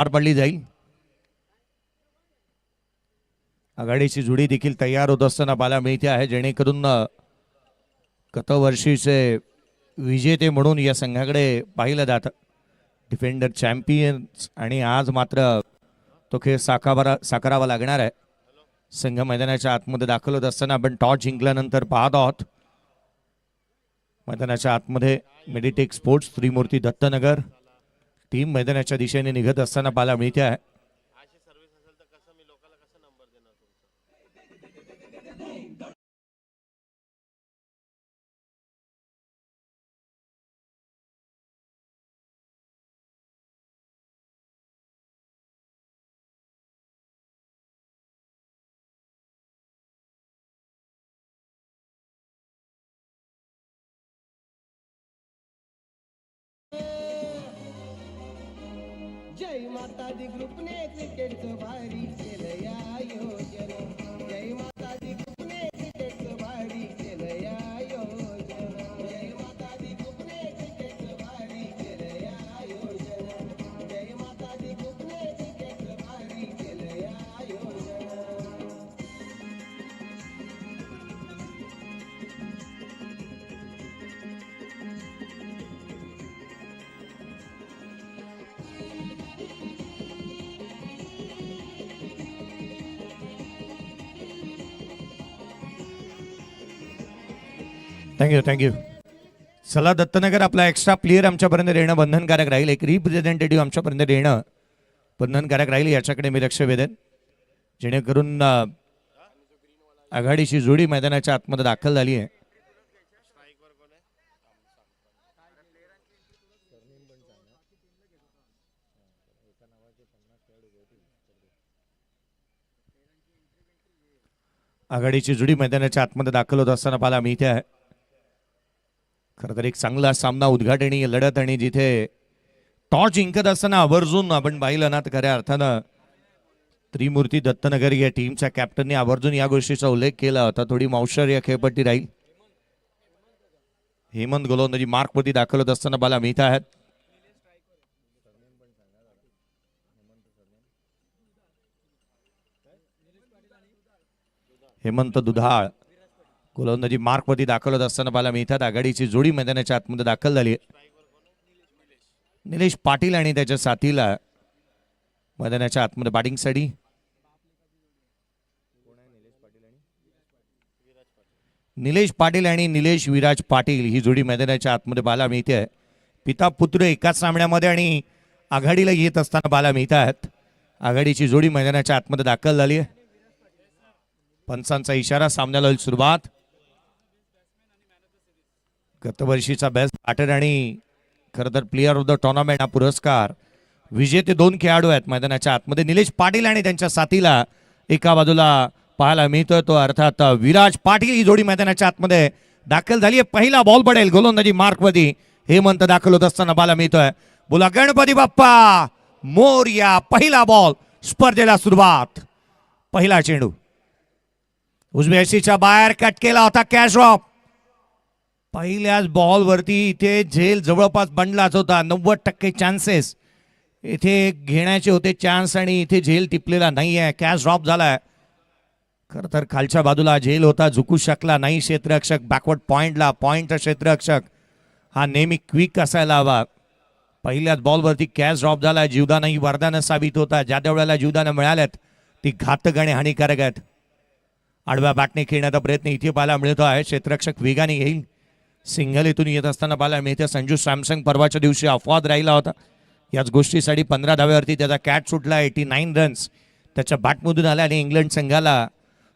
पार पडली जाईल. आघाडीची जोडी देखील तयार होत असताना पाहायला मिळते आहे, जेणेकरून गतवर्षीचे विजेते म्हणून या संघाकडे पाहिलं जातं. डिफेंडर चॅम्पियन्स आणि आज मात्र तो खेळ साकारावा लागणार आहे. संघ मैदानाच्या आतमध्ये दाखल होत असताना आपण टॉस जिंकल्यानंतर पाहत आहोत. मैदानाच्या आतमध्ये मेडिटेक स्पोर्ट्स त्रिमूर्ती दत्तनगर टीम मैदानाच्या दिशेने निघत असताना पाहायला मिळते आहे. जय माता दी ग्रुपने क्रिकेटचं भारी केलं या आयोजन. जय माता दी ग्रुपने क्रिकेटचं भारी केलं या आयोजन. जय माता दी ग्रुपने क्रिकेटचं भारी केलं या आयोजन. जय माता दी ग्रुपने क्रिकेटचं भारी केलं या आयोजन. थँक्यू. चला दत्तनगर, आपला एक्स्ट्रा प्लेयर आमच्यापर्यंत येणं बंधनकारक राहील. एक रिप्रेझेंटेटिव्ह आमच्यापर्यंत येणं बंधनकारक राहील, याच्याकडे मी लक्ष वेधेन, जेणेकरून आघाडीची जोडी मैदानाच्या आतमध्ये दाखल झाली आहे. आघाडीची जोडी मैदानाच्या आतमध्ये दाखल होत असताना पाहायला मिळते आहे. खरं तर एक चांगला सामना, उद्घाटनीय लढत, आणि जिथे टॉस जिंकत असताना आवर्जून आपण पाहिलं ना तर खऱ्या अर्थानं त्रिमूर्ती दत्तनगर या टीमच्या कॅप्टनने आवर्जून या गोष्टीचा उल्लेख केला होता. थोडी मावशर या खेळपट्टी राहील. हेमंत गोलंदाजी मार्कवरती दाखल होत असताना पाहायला मिळत आहेत. हेमंत दुधाळ गोलंदाजी मार्कवरती दाखल होत असताना पाहायला मिळतात. आघाडीची जोडी मैदानाच्या आतमध्ये दाखल झाली आहे. निलेश पाटील आणि त्याच्या साथीला मैदानाच्या आतमध्ये बॅटिंगसाठी निलेश पाटील आणि निलेश विराज पाटील ही जोडी मैदानाच्या आतमध्ये पाहायला मिळते आहे. पिता पुत्र एकाच सामन्यामध्ये आणि आघाडीला येत असताना पाहायला मिळत आहेत. आघाडीची जोडी मैदानाच्या आतमध्ये दाखल झाली आहे. पंचांचा इशारा, सामन्याला होईल सुरुवात. गतवर्षीचा बेस्ट बॅटर आणि खरं तर प्लेअर ऑफ द टुर्नामेंट हा पुरस्कार विजेते दोन खेळाडू आहेत मैदानाच्या आतमध्ये. निलेश पाटील आणि त्यांच्या साथीला एका बाजूला पाहायला मिळतोय तो अर्थात विराज पाटील. ही जोडी मैदानाच्या आतमध्ये दाखल झाली आहे. पहिला बॉल पडेल गोलंदाजी मार्कवरती. हेमंत दाखल होत असताना पाहायला मिळतोय. बोला गणपती बाप्पा मोरया. पहिला बॉल, स्पर्धेला सुरुवात. पहिला चेंडू उजव्या हस्तीच्या बाहेर कट केला होता. Catch drop. पहिल्याच बॉलवरती इथे झेल जवळपास बनलाच होता. 90% चान्सेस इथे घेण्याचे होते चान्स, आणि इथे झेल टिपलेला नाही आहे. कॅच ड्रॉप झालाय. खरं तर खालच्या बाजूला झेल होता, झुकू शकला नाही क्षेत्ररक्षक. बॅकवर्ड पॉइंटला पॉइंटचा क्षेत्ररक्षक हा नेहमी क्विक असायला हवा. पहिल्याच बॉलवरती कॅच ड्रॉप झाला. जीवदान ही वरदानं साबित होता. ज्या त्या वेळेला जीवदानं मिळाल्यात ती घातक आणि हानिकारक आहेत. आडव्या बॅटने खेळण्याचा प्रयत्न इथे पाहायला मिळतो आहे. क्षेत्ररक्षक वेगाने येईल. सिंगल इथून येत असताना पाहायला मिळते. संजू सॅमसंग परवाच्या दिवशी अपवाद राहिला होता. याच गोष्टीसाठी 15 धाव्यावरती त्याचा कॅच सुटला. 89 रन्स त्याच्या बॅटमधून आल्या आणि इंग्लंड संघाला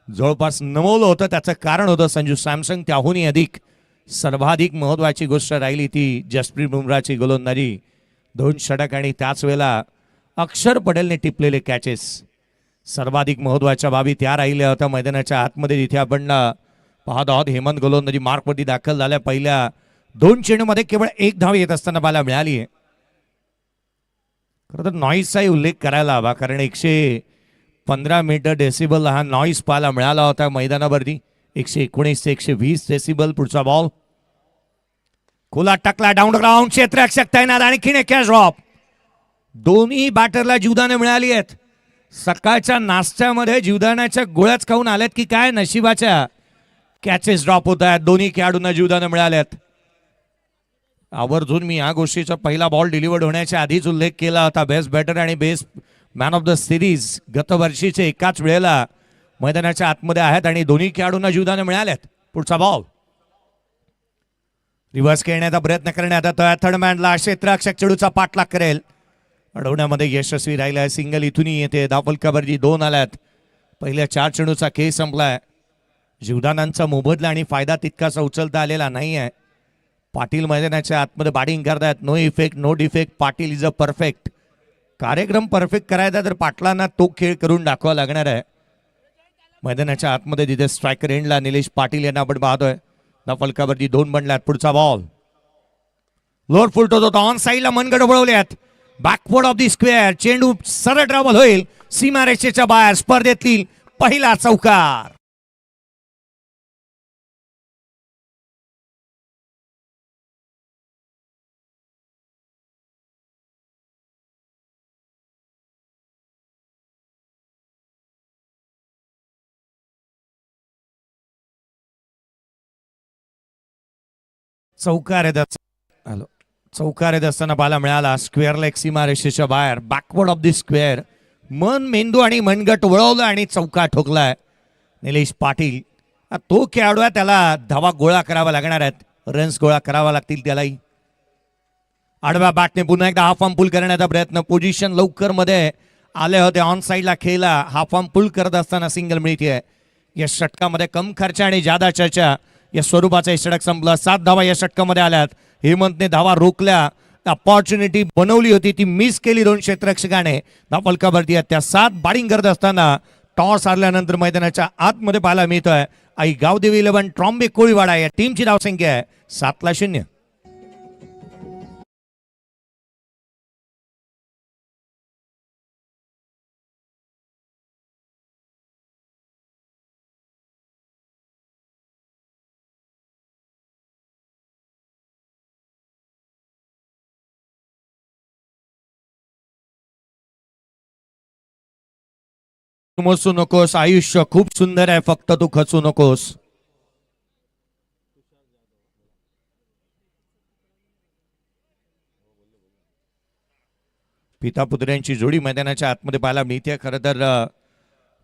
जवळपास नमवलं होतं. त्याचं कारण होतं संजू सॅमसंग. त्याहूनही अधिक सर्वाधिक महत्त्वाची गोष्ट राहिली ती जसप्रीत बुमराहची गोलंदाजी. 2 षटक आणि त्याच वेळेला अक्षर पटेलने टिपलेले कॅचेस. सर्वाधिक महत्त्वाच्या बाबी त्या राहिल्या होत्या मैदानाच्या आतमध्ये, जिथे आपण पाहत आहोत. हेमंत गोलंदाजी मार्कवरती दाखल झाल्या. पहिल्या 2 चेंडूमध्ये केवळ 1 धाव येत असताना पाहायला मिळाली आहे. खरं तर नॉईजचाही उल्लेख करायला हवा, कारण 115 मीटर डेसिबल हा नॉईज पाहायला मिळाला होता मैदानावरती. 119 ते 120 डेसिबल. पुढचा बॉल खुला टाकला डाऊन ग्राउंड. क्षेत्ररक्षक तैनात आणि कॅच ड्रॉप. दोन्ही बॅटरला जीवदानं मिळाली आहेत. सकाळच्या नाश्त्यामध्ये जीवदानाच्या गोळ्याच खाऊन आल्यात की काय नशिबाच्या कॅचेस ड्रॉप होत आहेत. दोन्ही खेळाडूंना जीवदानं मिळाल्यात. आवर्जून मी या गोष्टीचा पहिला बॉल डिलिव्हर्ड होण्याच्या आधीच उल्लेख केला होता. बेस्ट बॅटर आणि best man of the series गतवर्षीचे एकाच वेळेला मैदानाच्या आतमध्ये आहेत आणि दोन्ही खेळाडूंना जीवदानं मिळाल्यात. पुढचा बॉल रिव्हर्स खेळण्याचा प्रयत्न करण्यात येतोय. थर्ड मॅनला क्षेत्ररक्षक चेडूचा पाठलाग करेल, अडवण्यामध्ये यशस्वी राहिलाय. सिंगल इथूनही येते. धावफलकावरती 2 आल्यात. पहिल्या 4 चेंडूचा खेळ संपलाय. जीवदानांचा मोबदला आणि फायदा तितकासा उचलता आलेला नाही आहे. पाटील मैदानाच्या आतमध्ये बॅटिंग करतायत. No effect no defect. Patil is a perfect. कार्यक्रम परफेक्ट करायचा तर पाटलांना तो खेळ करून दाखवा लागणार आहे. मैदानाच्या आतमध्ये तिथे स्ट्रायकर एंडला निलेश पाटील यांना आपण पाहतोय. धावफलकावरती 2 बनल्यात. पुढचा बॉल लोअर फुलटोच होता. ऑन साईडला मनगट वळवल्यात. Backward of the square. चेंडू सरळ ट्रॅव्हल होईल सीमारेषेच्या बाहेर. स्पर्धेतील पहिला चौकार. चौकार हॅलो चौकार येत असताना पाहायला मिळाला. स्क्वेअर लेग सीमारेषेच्या बाहेर. Backward of the square. मन मेंदू आणि मनगट वळवलं आणि चौका ठोकलाय निलेश पाटील. तो खेळाडू आहे, त्याला धावा गोळा करावा लागणार आहेत. रन्स गोळा करावा लागतील त्यालाही. आडव्या बॅटने पुन्हा एकदा हाफ आर्म पुल करण्याचा प्रयत्न. पोझिशन लवकर मध्ये आले होते. ऑन साईडला खेळला. हाफ आर्म पुल करत असताना सिंगल मिळते. या षटकामध्ये कम खर्च आणि जादा चर्चा या स्वरूपाचा हे षटक संपलं. 7 धावा या षटकामध्ये आल्यात. हेमंतने धावा रोखल्या. अपॉर्च्युनिटी बनवली होती ती मिस केली 2 क्षेत्ररक्षकाने. धावफलकावरती त्या 7 बॅटिंग करत असताना टॉस हारल्यानंतर मैदानाच्या आतमध्ये पाहायला मिळतोय. आई गावदेवी 11 ट्रॉम्बे कोळीवाडा या टीमची धावसंख्या आहे 7-0. खचू नकोस. आयुष्य खूप सुंदर आहे, फक्त तू खचू नकोस. पिता पुत्र्यांची जोडी मैदानाच्या आतमध्ये पाहायला मिळते. खरं तर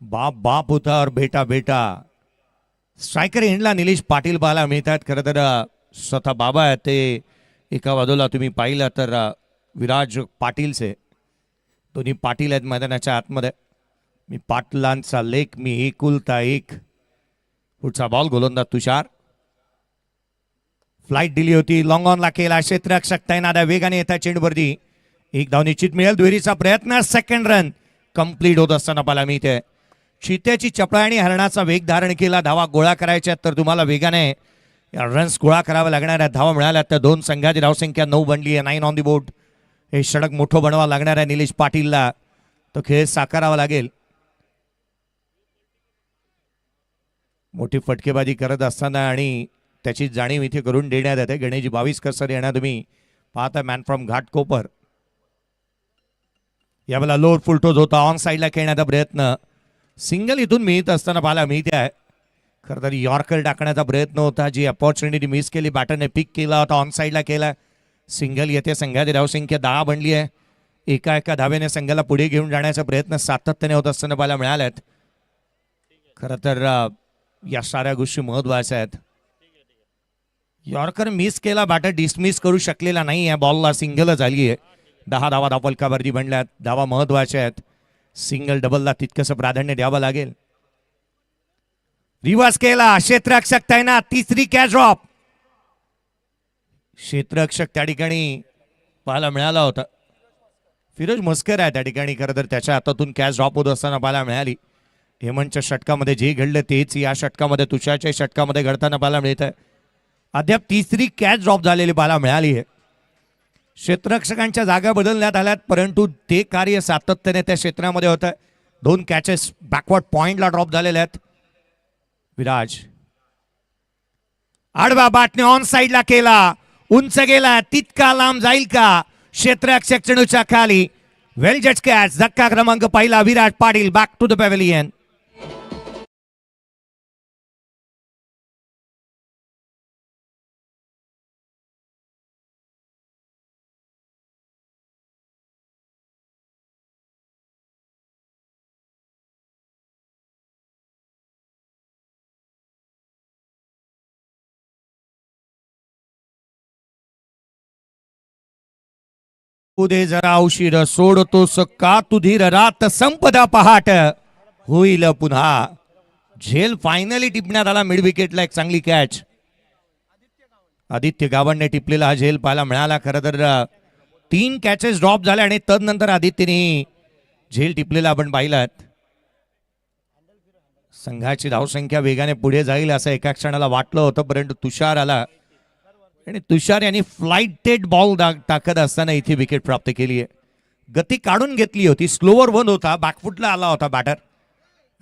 बाप बाप होता और बेटा बेटा. स्ट्रायकर एंडला निलेश पाटील पाहायला मिळतात. खरं तर स्वतः बाबा आहे ते. एका बाजूला तुम्ही पाहिलं तर विराज पाटीलचे दोन्ही पाटील आहेत मैदानाच्या आतमध्ये. मी पाटलांचा लेख, मी एकुलता एक. पुढचा बॉल गोलंदाज तुषार. फ्लाइट दिली होती. लॉंग ऑनला केला. क्षेत्ररक्षक तैनात वेगाने येतात चेंडूवरती. 1 धाव निश्चित मिळेल. दुहेरीचा प्रयत्न. सेकंड रन कंप्लीट होत असताना पाहायला मिळते. चित्याची चपळा आणि हरणाचा वेग धारण केला. धावा गोळा करायच्या तर तुम्हाला वेगाने रन्स गोळा करावा लागणार आहे. धावा मिळाल्या तर 2 संघाची धावसंख्या 9 बनली आहे. 9 ऑन दी बोर्ड. हे षटक मोठं बनवावं लागणार आहे निलेश पाटीलला. तो खेळ साकारावा लागेल. मोठी फटकेबाजी करत असताना आणि त्याची जाणीव इथे करून देण्यात येते. गणेशजी 22 कसर येणार तुम्ही पाहता. Man from Ghatkopar. यावेळेला लोअर फुलटोज होता. ऑन साईडला खेळण्याचा प्रयत्न. सिंगल इथून मिळत असताना पाहायला मिळते आहे. खरं तर यॉर्कर टाकण्याचा प्रयत्न होता. जी अपॉर्च्युनिटी मिस केली. बॅटरने पिक केला होता. ऑन साईडला केला. सिंगल येते. संघाची धावसंख्या 10 बनली आहे. एका धावेने संघाला पुढे घेऊन जाण्याचा प्रयत्न सातत्याने होत असताना पाहायला मिळाल्यात. खरं तर या साऱ्या गोष्टी महत्वाच्या आहेत. यॉर्कर मिस केला. बॅटर डिसमिस करू शकलेला नाही आहे. बॉलला सिंगल झाली आहे. 10 धावा धावफलकावरती बनल्यात. धावा महत्वाच्या आहेत. सिंगल डबलला तितकंसं प्राधान्य द्यावं लागेल. रिव्हर्स केला. क्षेत्ररक्षक तैनात. तिसरी कॅच ड्रॉप. क्षेत्ररक्षक त्या ठिकाणी पाहायला मिळाला होता. फिरोज मस्कर आहे त्या ठिकाणी. खरं तर त्याच्या हातातून कॅच ड्रॉप होत असताना पाहायला मिळाली. हेमंतच्या षटकामध्ये जे घडलं तेच या षटकामध्ये तुषारच्या षटकामध्ये घडताना पाहायला मिळत आहे. अद्याप तिसरी कॅच ड्रॉप झालेली पाहायला मिळाली आहे. क्षेत्ररक्षकांच्या जागा बदलण्यात आल्यात परंतु ते कार्य सातत्याने त्या क्षेत्रामध्ये होत आहे. 2 कॅचेस बॅकवर्ड पॉइंटला ड्रॉप झालेल्या आहेत. विराज आडवा बॅटने ऑन साईडला केला. उंच गेला. तितका लांब जाईल का? क्षेत्ररक्षक चेंडूच्या खाली. वेल जज कॅच. धक्का क्रमांक पहिला. Virat Patil back to the pavilion. उदे जरा उशीर सोडतोस का तुधीर रात संपदा पहाट होईल पुन्हा. झेल फायनली टिपण्यात आला. मिड विकेटला एक चांगली कॅच. आदित्य गावंडने टिपलेला हा झेल पाहायला मिळाला. खरं तर 3 कॅचेस ड्रॉप झाल्या आणि तदनंतर आदित्यने झेल टिपलेला आपण पाहिलात. संघाची धावसंख्या वेगाने पुढे जाईल असं एका क्षणाला वाटलं होतं, परंतु तुषार आला आणि तुषार यांनी फ्लाइटेड बॉल टाकत असताना इथे विकेट प्राप्त केली आहे. गती काढून घेतली होती. स्लोवर वन होता. बॅकफुटला आला होता बॅटर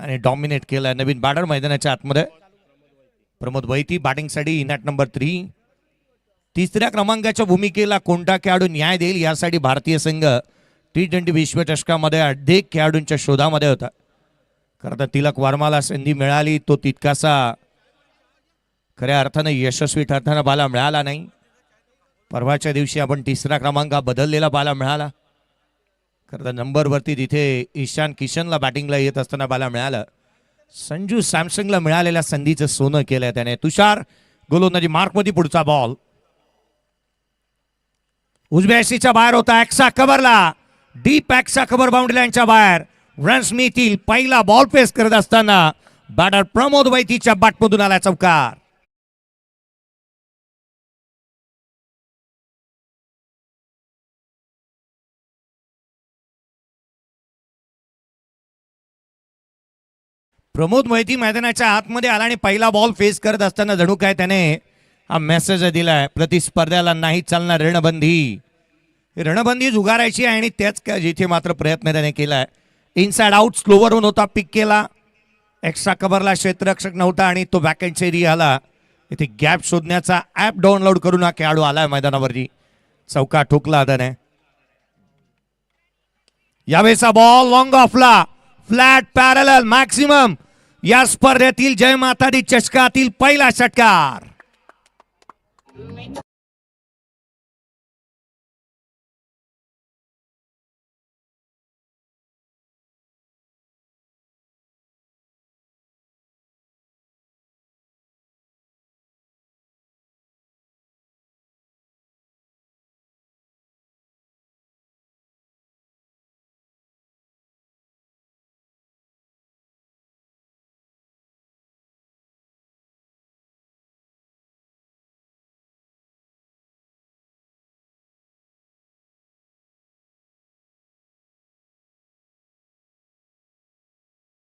आणि डॉमिनेट केला. नवीन बॅटर मैदानाच्या आतमध्ये प्रमोद वैती बॅटिंगसाठी इन ॲट नंबर 3. तिसऱ्या क्रमांकाच्या भूमिकेला कोणता खेळाडू न्याय देईल यासाठी भारतीय संघ T20 विश्वचषकामध्ये अधिक खेळाडूंच्या शोधामध्ये होता. खरं तर तिलक वर्माला संधी मिळाली, तो तितकासा खऱ्या अर्थानं यशस्वी ठरताना पाहायला मिळाला नाही. परवाच्या दिवशी आपण तिसरा क्रमांक बदललेला पाहायला मिळाला. खरं तर नंबरवरती तिथे ईशान किशनला बॅटिंगला येत असताना पाहायला मिळालं. संजू सॅमसंगला मिळालेल्या संधीचं सोनं केलंय त्याने. तुषार गोलंदाजी मार्कमध्ये. पुढचा बॉल उजव्या एसीच्या बाहेर होता. एक्सा कव्हरला. डीप एक्सा कव्हर बाउंड्री लाईनच्या बाहेर. रन्स मिळतील. पहिला बॉल फेस करत असताना बॅटर प्रमोद वैतीच्या बॅटमधून आला चौकार. प्रमोद वैती मैदानाच्या आतमध्ये आला आणि पहिला बॉल फेस करत असताना जणू काय त्याने हा मेसेज दिलाय, प्रतिस्पर्ध्याला नाही चालणार रणबंदी. रणबंदी जुगारायची आहे आणि त्याच काय जिथे मात्र प्रयत्न त्याने केलाय. इनसाइड आउट स्लोवरून होता. पिक केला. एक्स्ट्रा कव्हरला क्षेत्ररक्षक नव्हता आणि तो वॅकंट एरिया आला. इथे गॅप शोधण्याचा ऍप डाउनलोड करून हा खेळाडू आलाय मैदानावरती. चौका ठोकला त्याने. यावेळेचा बॉल लॉंग ऑफला. फ्लॅट पॅरल मॅक्सिमम. या स्पर्धेतील जय माता दी चषकातील पहिला षटकार.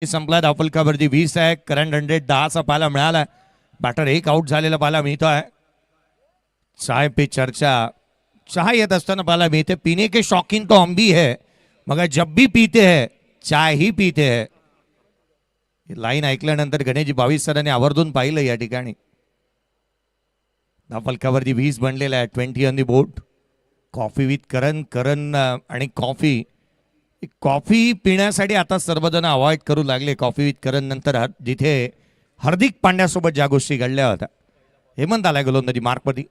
संपला. धावफलकावरती 20 आहे. करंट 110चा पाहायला मिळाला. बॅटर एक आउट झालेला पाहायला मिळतो आहे. चाय पे चर्चा. चाय येत असताना पाहायला मिळते. पीने के शौकीन तो हम भी है मगर जब भी पीते हैं चाय ही पीते हैं. लाईन ऐकल्यानंतर गणेशजी 22 सरांनी आवर्जून पाहिलं या ठिकाणी. धावफलकावरती 20 बनलेला आहे. 20 on the board. Coffee with Karan. Karan आणि कॉफी पिण्यासाठी आता सर्वजण अवॉइड करू लागले. कॉफी विथ करण नंतर जिथे हार्दिक पांड्यासोबत ज्या गोष्टी घडल्या होत्या. हेमंत आलाय गोलंदाजी मार्कमध्ये.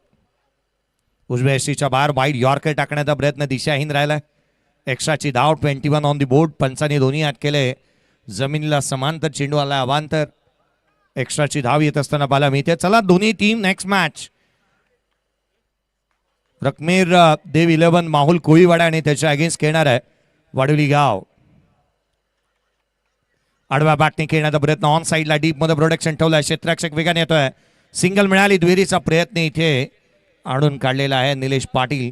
उजव्या एसीच्या बाहेर वाईड यॉर्कर टाकण्याचा प्रयत्न दिशाहीन राहिलाय. एक्स्ट्राची धाव. 21 ऑन दी बोर्ड. पंचाने दोन्ही हात केले. जमिनीला समांतर चेंडू आला अवांतर. एक्स्ट्राची धाव येत असताना पाहायला मिळते. चला दोन्ही टीम नेक्स्ट मॅच. रकमेर देव 11 माहुल कोळीवाडा आणि त्याच्या अगेन्स्ट खेळणार आहे वाडोली गाव. आडव्या बॅटने खेळण्याचा प्रयत्न. ऑन साईडला डीप मध्ये प्रोडक्शन ठेवलाय. क्षेत्ररक्षक वेगाने येतोय. सिंगल मिळाली. दुहेरीचा प्रयत्न इथे आणून काढलेला आहे निलेश पाटील.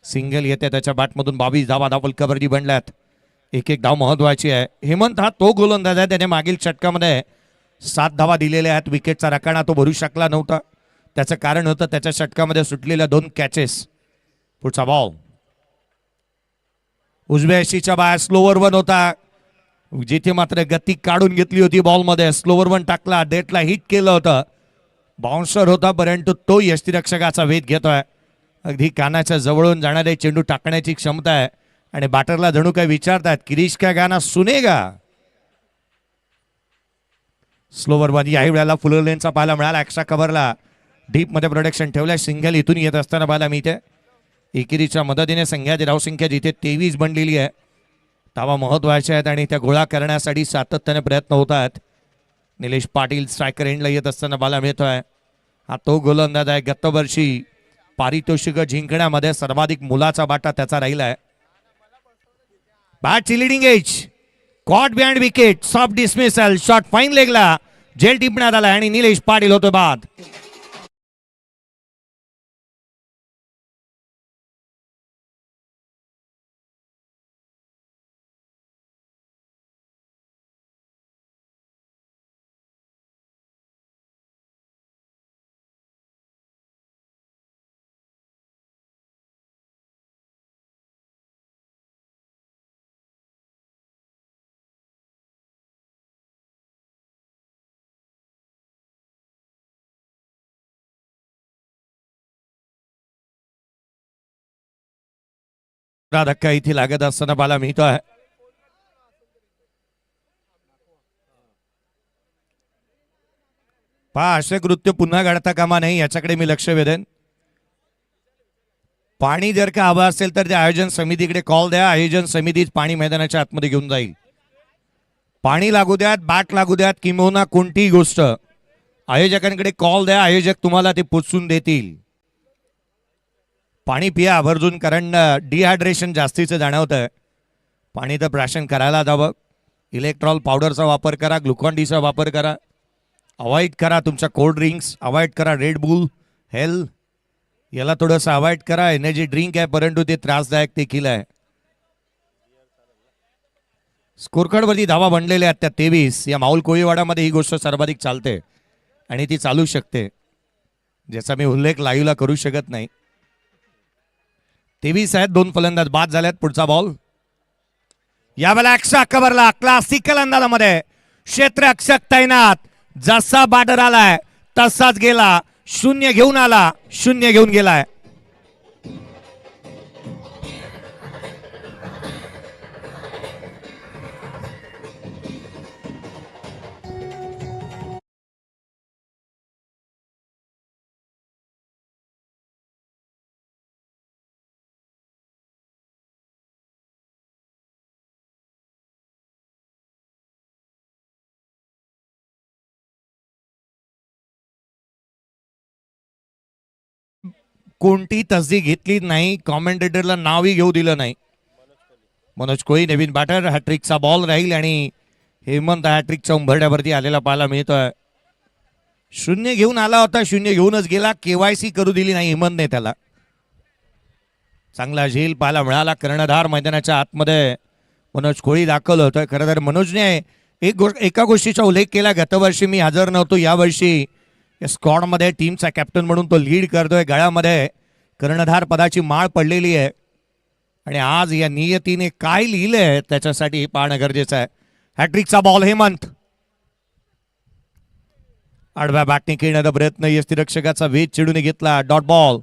सिंगल येते त्याच्या बॅटमधून. 22 धावा धावफलकावरती बनल्यात. एक धाव महत्वाची आहे. हेमंत हा तो गोलंदाज आहे त्याने मागील षटकामध्ये 7 धावा दिलेल्या आहेत. विकेटचा रकाना तो भरू शकला नव्हता. त्याचं कारण होतं त्याच्या षटकामध्ये सुटलेल्या 2 कॅचेस. पुढचा बॉल उजव्या एशीच्या बाहेर. स्लोवर वन होता. जिथे मात्र गती काढून घेतली होती बॉलमध्ये. स्लोवर वन टाकला. डेटला हिट केलं होतं. बाउन्सर होता परंतु तो यष्टीरक्षकाचा वेध घेतोय. अगदी कानाच्या जवळून जाणारे चेंडू टाकण्याची क्षमता आहे आणि बॅटरला जणू काय विचारतात किरीश का गाना सुनेगा. स्लोवर मध्ये याही वेळेला फुलर लेनचा पाहायला मिळाला. एक्स्ट्रा कव्हरला डीप मध्ये प्रोडक्शन ठेवल्या. सिंगल इथून येत असताना पाहायला मिळते. एकेरीच्या मदतीने संघाची धावसंख्या जिथे 23 बनलेली आहे. धावा महत्वाच्या आहेत आणि त्या गोळा करण्यासाठी सातत्याने प्रयत्न होत आहेत. निलेश पाटील स्ट्रायकर एंडला येत असताना पाहायला मिळतोय. हा तो गोलंदाज आहे. गत वर्षी पारितोषिक जिंकण्यामध्ये सर्वाधिक मुलाचा वाटा त्याचा राहिला आहे. बॅटची leading edge caught behind wicket. Soft dismissal. Shot fine लेगला जेल टिपण्यात आला आणि निलेश पाटील होतो बाद. धक्का इथे लागत असताना पाहायला मिळतोय. पहा असे कृत्य पुन्हा घडता कामा नाही याच्याकडे मी लक्ष वेधेन. पाणी जर का हवं असेल तर त्या आयोजन समितीकडे कॉल द्या. आयोजन समितीच पाणी मैदानाच्या आतमध्ये घेऊन जाईल. पाणी लागू द्यात, बॅट लागू द्यात, किंबहुना कोणतीही गोष्ट आयोजकांकडे कॉल द्या. आयोजक तुम्हाला ते पोचून देतील. पाणी पिया आवर्जून कारण डिहायड्रेशन जास्तीचं जाणवत आहे. पाणी तर प्राशन करायला जावं. इलेक्ट्रॉल पावडरचा वापर करा. ग्लुकॉन डीचा वापर करा. अवॉइड करा तुमच्या कोल्ड ड्रिंक्स. अवॉइड करा रेड बुल हेल याला थोडंसं अवॉइड करा. एनर्जी ड्रिंक आहे परंतु ते त्रासदायक देखील आहे. स्कोरकार्डवरती धावा बनलेल्या आहेत त्या 23. या माऊल कोळीवाडामध्ये ही गोष्ट सर्वाधिक चालते आणि ती चालू शकते ज्याचा मी उल्लेख लाईव्हला करू शकत नाही. 23 आहेत. 2 फलंदाज बाद झाल्यात. पुढचा बॉल यावेळेला एक्स्ट्रा कव्हरला क्लासिकल अंदाजामध्ये क्षेत्ररक्षक तैनात. जसा बॅटर आलाय तसाच गेला. 0 घेऊन आला, 0 घेऊन गेलाय. कोणती तसदी घेतली नाही. कॉमेंटेटरला नावही घेऊ दिलं नाही. मनोज कोळी नवीन बॅटर. हॅट्रिकचा बॉल राहील आणि हेमंत हॅट्रिकच्या उंबरड्यावरती आलेला पाहायला मिळतोय. 0 घेऊन आला होता, 0 घेऊनच गेला. केवायसी करू दिली नाही हेमंतने त्याला. चांगला झेल पाहायला मिळाला. कर्णधार मैदानाच्या आतमध्ये मनोज कोळी दाखवलं होतं. खरं तर मनोजने एका गोष्टीचा उल्लेख केला. गतवर्षी मी हजर नव्हतो, यावर्षी स्क्वॉडमध्ये टीमचा कॅप्टन म्हणून तो लीड करतोय. गळ्यामध्ये कर्णधार पदाची माळ पडलेली आहे आणि आज या नियतीने काय लिहिलंय त्याच्यासाठी पाहणं गरजेचं आहे. हॅट्रिकचा बॉल हेमंत. आडव्या बॅटने खेळण्याचा प्रयत्न. यष्टीरक्षकाचा वेध चिडून घेतला. डॉट बॉल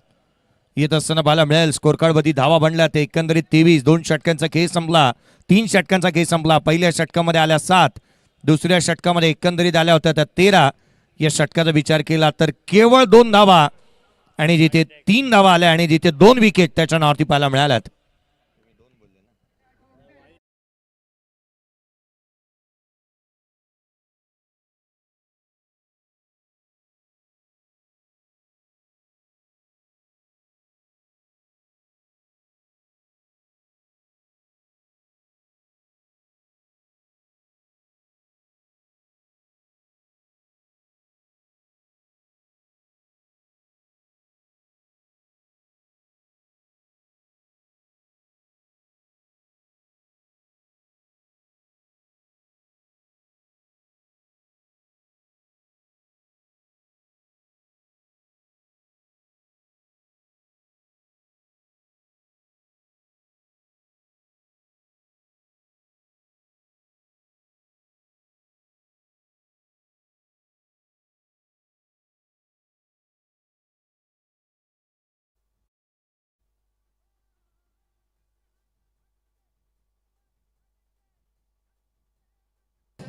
येत असताना पाहायला मिळेल. स्कोरकार्डवरती धावा बनल्या ते एकंदरीत 23. 2 षटकांचा खेळ संपला. 3 षटकांचा खेळ संपला. पहिल्या षटकामध्ये आल्या 7. दुसऱ्या षटकामध्ये एकंदरीत आल्या होत्या त्या 13. या षटकाचा विचार केला तर केवळ 2 धावा आणि जिथे 3 धावा आल्या आणि जिथे 2 विकेट त्याच्या नावावरती पाहायला मिळाल्यात.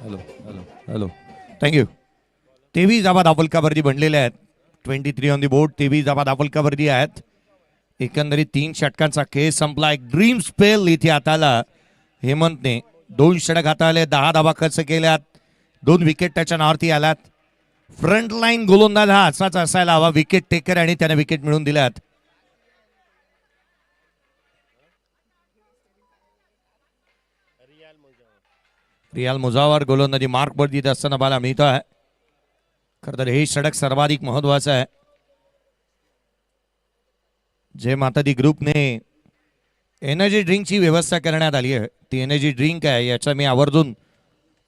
Hello hello hello thank you. 23 धावा धावफलकावरती बनलेल्या आहेत. 23 ऑन दी बोर्ड. 23 धावा धावफलकावरती आहेत. एकंदरीत 3 षटकांचा खेळ संपला. एक ड्रीम स्पेल इथे हाताला हेमंतने. 2 षटक हाताळले, 10 धावा खर्च केल्यात, 2 विकेट त्याच्या नावावरती आल्यात. फ्रंट लाईन गोलंदाज हा असाच असायला हवा, विकेट टेकर, आणि त्याने विकेट मिळवून दिल्यात. रियाल मुजावर गोलंदाजी मार्क वर देत असताना पाहायला मिळत आहे. खरं तर हे षटक सर्वाधिक महत्वाचं आहे. जे मातादी ग्रुपने एनर्जी ड्रिंकची व्यवस्था करण्यात आली आहे, ती एनर्जी ड्रिंक आहे याचा मी आवर्जून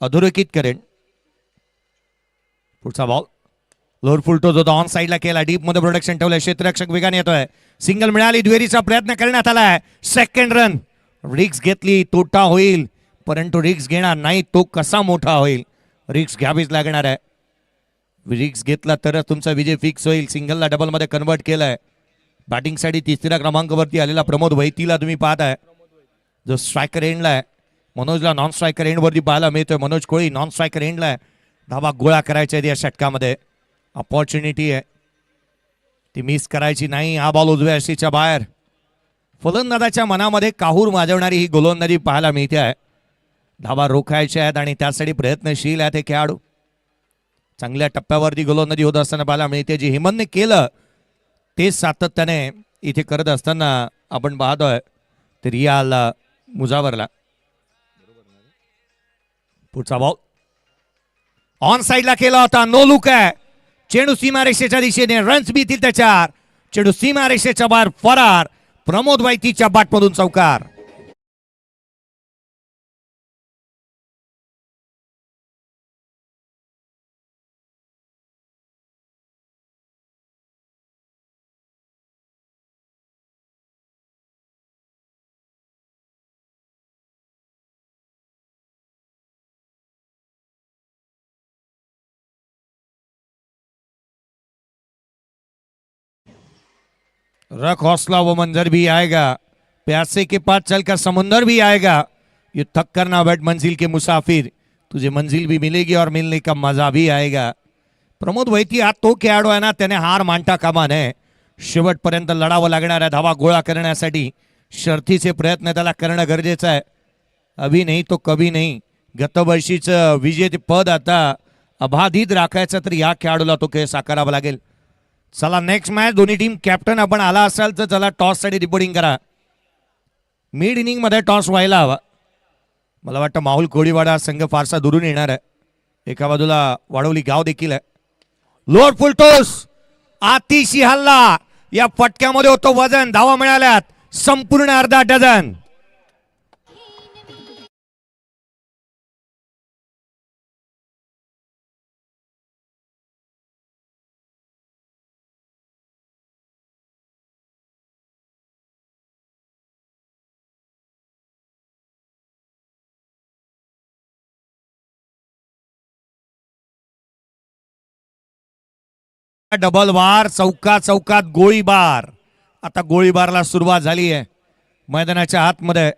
अधोरेखित करेन. पुढचा बॉल लोअर फुलटो जो ऑन साईडला केला, डीप मध्ये प्रोडक्शन ठेवलंय, क्षेत्ररक्षक वेगाने येतोय, सिंगल मिळाली, दुहेरीचा प्रयत्न करण्यात आलाय, सेकंड रन. रिक्स घेतली, तोटा होईल, परंतु रिक्स घेणार नाही, तो कसा मोठा होईल, रिक्स घ्यावीच लागणार आहे. रिक्स घेतला तरच तुमचा विजय फिक्स होईल. सिंगलला डबल मध्ये कन्वर्ट केलाय. बॅटिंगसाठी 3ऱ्या क्रमांकावरती आलेला प्रमोद वैतीला तुम्ही पाहताय, जो स्ट्रायकर एंडला आहे. मनोजला नॉन स्ट्रायकर एंडवरती पाहायला मिळतोय. मनोज कोळी नॉन स्ट्रायकर एंडला आहे. धावा गोळा करायच्या आहेत या षटकामध्ये. अपॉर्च्युनिटी आहे, ती मिस करायची नाही. हा बॉल उजव्या अशीच्या बाहेर. फलंदाजाच्या मनामध्ये काहूर माजवणारी ही गोलंदाजी पाहायला मिळते आहे. धावा रोखायच्या आहेत आणि त्यासाठी प्रयत्नशील आहेत हे खेळाडू. चांगल्या टप्प्यावरती गोलंदाजी होत असताना पाहायला मिळते. जे हेमंतने केलं तेच सातत्याने इथे करत असताना आपण पाहतोय ते रियाल मुजावरला. पुढचा बॉल ऑन साईडला केला होता, नो लुक आहे. चेंडू सीमारेषेच्या दिशेने, रन्स बीतील त्याच्यावर. चेंडू सीमारेषेच्या बाहेर फरार. प्रमोद वैतीच्या बॅटमधून चौकार. रख हौसला वो मंजर भी आएगा, प्यासे के पास चलकर समुंदर भी आएगा, ये थक कर ना बैठ मंजिल के मुसाफिर, तुझे मंजिल भी मिलेगी और मिलने का मजा भी आएगा. प्रमोद वैती हा तो खेळाडू आहे ना, त्याने हार मानता कामा नये. शेवटपर्यंत लढावं लागणार आहे. धावा गोळा करण्यासाठी शर्थीचे प्रयत्न त्याला करणं गरजेचं आहे. अभी नाही तो कभी नाही. गतवर्षीचं विजेते पद आता अबाधित राखायचं तर या खेळाडूला तो खेळ साकारावा लागेल. चला नेक्स्ट मॅच. दोन्ही टीम कॅप्टन आपण आला असाल तर चला टॉस साठी रिपोर्टिंग करा. मिड इनिंग मध्ये टॉस व्हायला हवा. मला वाटतं माहुल कोळीवाडा संघ फारसा दुरून येणार आहे. एका बाजूला वाडवली गाव देखील आहे. लोअर फुल टॉस, अतिशय हल्ला, या फटक्यामध्ये होतो वजन. धावा मिळाल्यात संपूर्ण अर्धा डझन. डबल वार, चौकात चौकात गोळीबार. आता गोळीबारला सुरुवात झाली आहे मैदानाच्या आतमध्ये.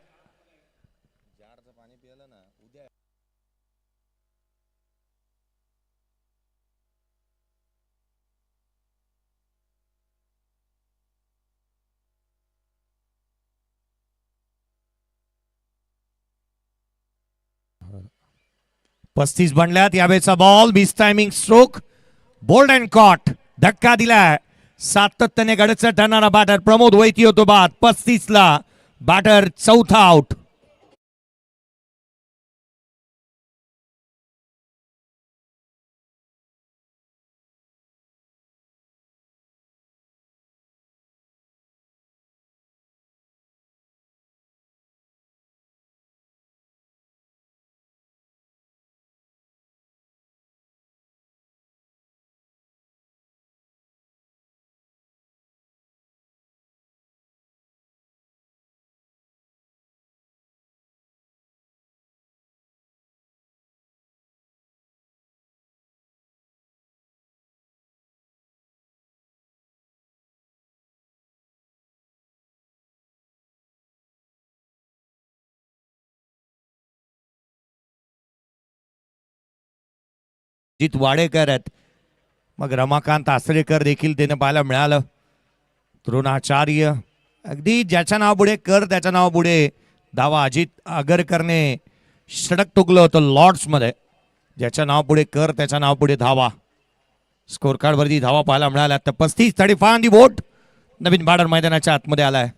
पस्तीस बनल्यात. यावेळेचा ball miss timing stroke, bowled and caught. धक्का दिलाय. सातत्याने गडच ठरणारा बॅटर प्रमोद वैती होतो बाद. 35 ला बॅटर चौथा आउट. जित वाडेकर आहेत, मग रमाकांत आसरेकर देखील त्याने पाहायला मिळालं. द्रोणाचार्य, अगदी ज्याच्या नाव पुढे कर त्याच्या नाव पुढे धावा. अजित आगरकरने षटक ठोकलं होतं लॉर्ड्स मध्ये. ज्याच्या नाव पुढे कर त्याच्या नाव पुढे धावा. स्कोर कार्ड वरती धावा पाहायला मिळाल्या. तर 35-35 on the boat. Naveen border मैदानाच्या आतमध्ये आलाय.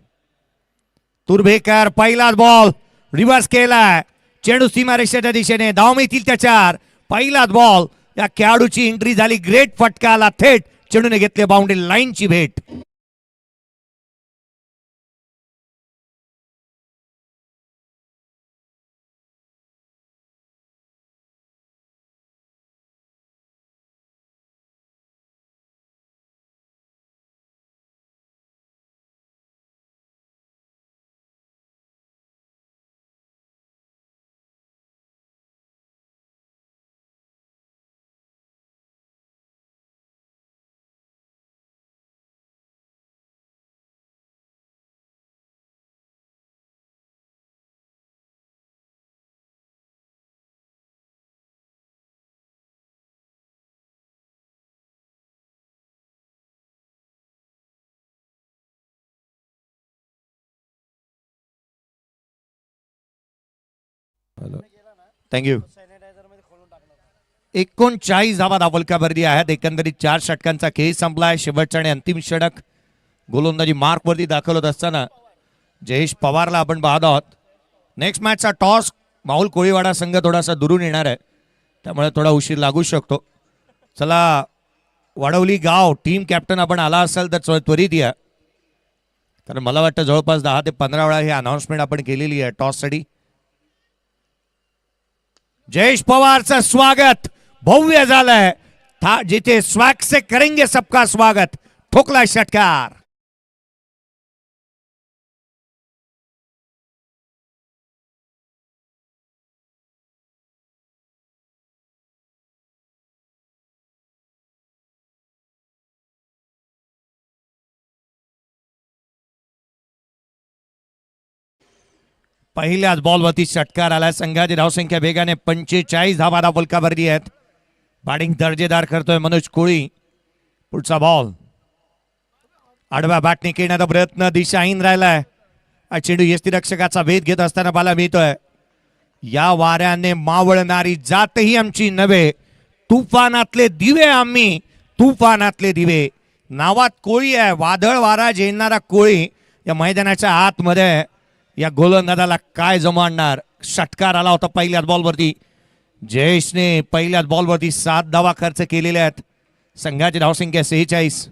तुर्भेकर पहिलाच बॉल रिव्हर्स केलाय. चेंडू सीमारेषेच्या दिशेने, धाव मिळतील त्याच्यावर. पहिलाच बॉल, या खेळाडूची एंट्री झाली. ग्रेट फटका आला थेट चेंडूने घेतले बाउंड्री लाईनची भेट. थँक्यू. 39 धावा दाबोलकावरती आहेत. एकंदरीत 4 षटकांचा खेळ संपलाय. शेवटचा आणि अंतिम षटक गोलंदाजी मार्क वरती दाखल होत असताना जयेश पवारला आपण पाहत आहोत. नेक्स्ट मॅचचा टॉस माहुल कोळीवाडा संघ थोडासा दुरून येणार आहे, त्यामुळे थोडा उशीर लागू शकतो. चला, वाडवली गाव टीम कॅप्टन आपण आला असाल तर त्वरित या, कारण मला वाटतं जवळपास 10 ते 15 वेळा ही अनाउन्समेंट आपण केलेली आहे टॉससाठी. जयेश पवारचं स्वागत भव्य झालंय. जिथे स्वॅग से करेंगे सबका स्वागत. ठोकला षटकार. पहिल्याच बॉलवरती षटकार आला. संघाची धावसंख्या वेगाने 45 धावा दाबोलकावरती आहेत. बॅटिंग दर्जेदार करतोय मनोज कोळी. पुढचा बॉल आडव्या बॅटने खेळण्याचा प्रयत्न दिशाहीन राहिलाय. चेंडू यष्टीरक्षकाचा भेद घेत असताना पाहायला मिळतोय. या वाऱ्याने मावळणारी जातही आमची नव्हे, तुफानातले दिवे आम्ही, तुफानातले दिवे. नावात कोळी आहे, वादळ वारा झेलणारा कोळी. या मैदानाच्या आतमध्ये या गोलंदाजाला काय जमाडणार. षटकार आला होता पहिल्याच बॉलवरती. जयेशने पहिल्याच बॉलवरती 7 धावा खर्च केलेल्या आहेत. संघाची धावसंख्या 46.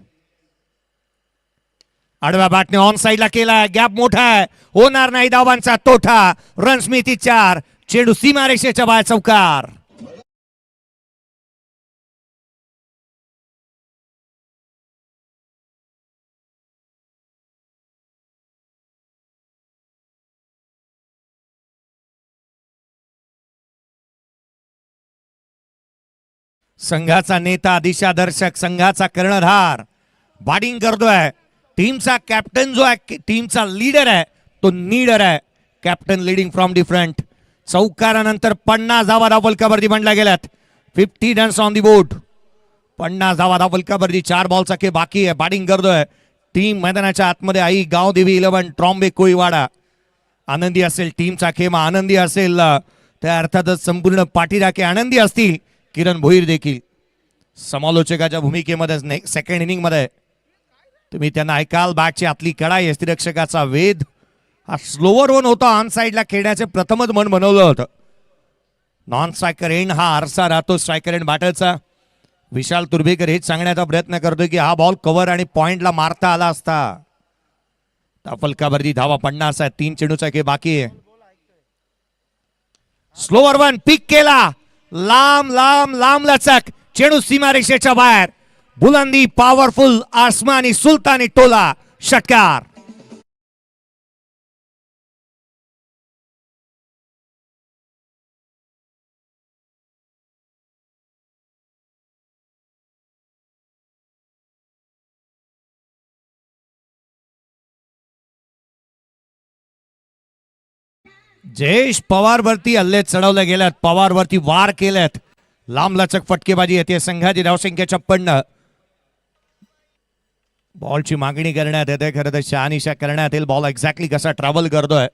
आडव्या बॅटने ऑन साइडला केला. गॅप मोठा आहे, होणार नाही धावांचा तोठा. रन्स मिळतील 4. चेंडू सीमारेषेच्या बाहेर चौकार. संघाचा नेता, दिशादर्शक, संघाचा कर्णधार बॅटिंग करतोय. टीमचा कॅप्टन जो आहे, टीमचा लीडर आहे, तो नीडर आहे. Captain leading from the front. चौकारानंतर 50 धावा दाबोलकावरती बनल्या गेल्यात. 50 रन्स ऑन दी बोर्ड. 50 धावा दाबोलकावरती 4 बॉलचा खेळ बाकी आहे. बॅटिंग करतोय टीम मैदानाच्या आतमध्ये. आई गावदेवी 11 ट्रॉम्बे कोळीवाडा आनंदी असेल. टीमचा खेमा आनंदी असेल, त्या अर्थातच संपूर्ण पाठीराखे आनंदी असतील. किरण भोईर देखील समालोचकाच्या भूमिकेमध्ये सेकंड इनिंग मध्ये तुम्ही त्यांना ऐकाल. बॅटची आतली कडा, यष्टीरक्षकाचा वेध. हा स्लोवर वन होता. ऑन साइडला खेळण्याचे प्रथमच मन बनवलं होतं. नॉन स्ट्रायकर एंड हा आरसा राहतो स्ट्रायकर एंड बॅटरचा. विशाल तुर्भेकर हेच सांगण्याचा प्रयत्न करतोय की हा बॉल कव्हर आणि पॉइंटला मारता आला असता. फलकावरती धावा 50 आहे. 3 चेंडूचा खेळ बाकी आहे. स्लोवर वन पिक केला. लांब लांब लांब लचक. चेंडू सीमारेषेच्या बाहेर. बुलंदी पॉवरफुल आसमानी सुलतानी टोला. षटकार. जयेश पवार वरती हल्ले चढवले गेल्यात. पवार वरती वार केलेत. लांबलचक फटकेबाजी येते. संघाची धावसंख्या 56. बॉलची मागणी करण्यात येते. खरं तर शहानिशा करण्यात येईल बॉल एक्झॅक्टली कसा ट्रॅव्हल करतोय.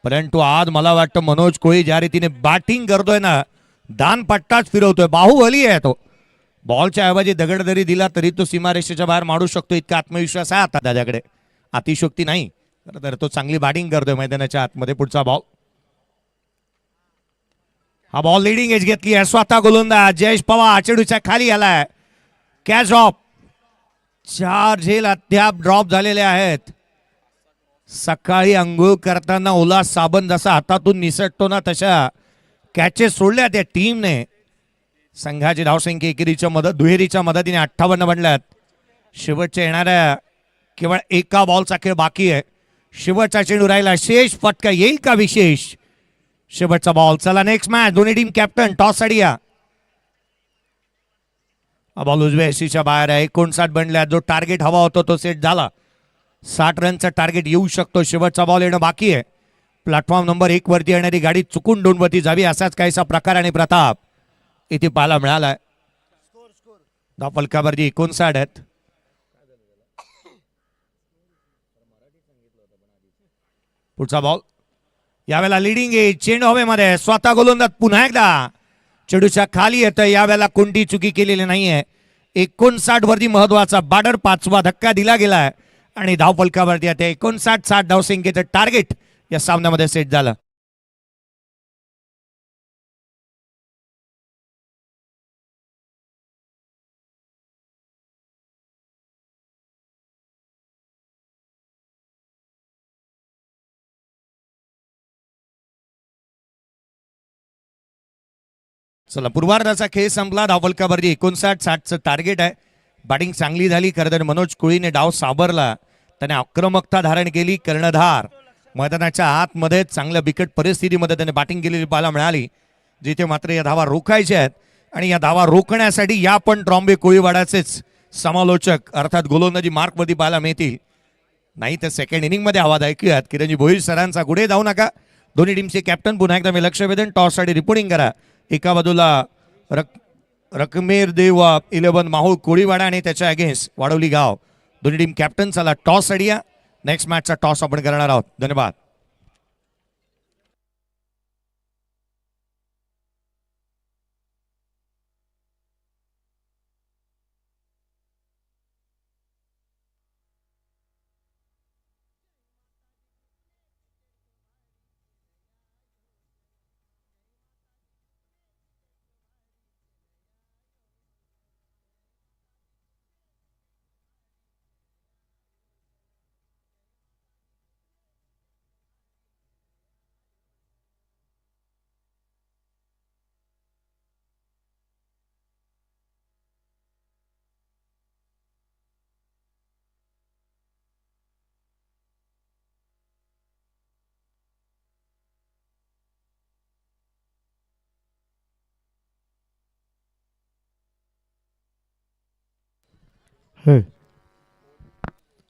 परंतु आज मला वाटतं मनोज कोळी ज्या रीतीने बॅटिंग करतोय ना, दानपट्टाच फिरवतोय. बाहुबली आहे तो. बॉलच्या ऐवजी दगड जरी दिला तरी तो सीमारेषेच्या बाहेर मारू शकतो, इतका आत्मविश्वास आहे आता त्याच्याकडे. अतिशोक्ती नाही, खरं तर तो चांगली बॅटिंग करतोय मैदानाच्या आतमध्ये. पुढचा बॉल. हा बॉल लिडिंग एज घेतली आहे. स्वतः गोलंदाज जयेश पवार चेडूच्या खाली आलाय. Catch of. 4 झेल अद्याप ड्रॉप झालेले आहेत. सकाळी अंघोळ करताना ओला साबण जसा हातातून निसटतो ना, तशा कॅचेस सोडल्या त्या टीमने. संघाची धावसंख्या एकेरीच्या दुहेरीच्या मदतीने 58 बनल्यात. शेवटच्या येणाऱ्या केवळ एका बॉलचा खेळ बाकी आहे. शेवटचा चेंडू राहिला. शेष फटका येईल का विशेष? शेवटचा बॉल. चला नेक्स्ट मॅच. दोन्ही टीम कॅप्टन टॉस साठी या. बॉल उजव्या एसीच्या बाहेर आहे. 59 बनल्या. जो टार्गेट हवा होता तो सेट झाला. 60 रनचा टार्गेट येऊ शकतो. शेवटचा बॉल येणं बाकी आहे. प्लॅटफॉर्म नंबर 1 वरती येणारी गाडी चुकून 2 वरती जावी, असाच काहीसा प्रकार आणि प्रताप इथे पाहायला मिळालाय. धाव फलकावरती 59 आहेत. पुढचा बॉल. यावेळेला लिडिंग आहे. चेंडू हवेमध्ये. स्वतः गोलंदाज पुन्हा एकदा चेंडूच्या खाली येतं. यावेळेला कोणती चुकी केलेली नाहीये. 59 वरती महत्वाचा बॉर्डर 5वा धक्का दिला गेलाय आणि धाव फलकावरती आता 59-60 धावसंख्येचं टार्गेट या सामन्यामध्ये सेट झालं. चला पूर्वार्धाचा खेळ संपला. धावफलकावरती 59-60चं टार्गेट आहे. बॅटिंग चांगली झाली. खरं तर मनोज कोळीने डाव सावरला. त्याने आक्रमकता धारण केली. कर्णधार मैदानाच्या आतमध्ये चांगल्या बिकट परिस्थितीमध्ये त्याने बॅटिंग केलेली पाहायला मिळाली, जिथे मात्र या धावा रोखायच्या आहेत. आणि या धावा रोखण्यासाठी या पण ट्रॉम्बे कोळीवाडाचेच समालोचक अर्थात गोलंदाजी मार्कवरती पाहायला मिळतील. नाही तर सेकंड इनिंगमध्ये आवाज ऐकूयात किरणजी भोईर सरांचा. पुढे जाऊ नका. दोन्ही टीमचे कॅप्टन पुन्हा एकदा मी लक्ष वेधन. टॉससाठी रिपोर्टिंग करा. एका बाजूला रकमेर देव 11 माहुळ कोळीवाडा आणि त्याच्या अगेन्स्ट वाडवली गाव. दोन्ही टीम कॅप्टन. चला टॉस साठी या. नेक्स्ट मॅचचा टॉस आपण करणार आहोत. धन्यवाद.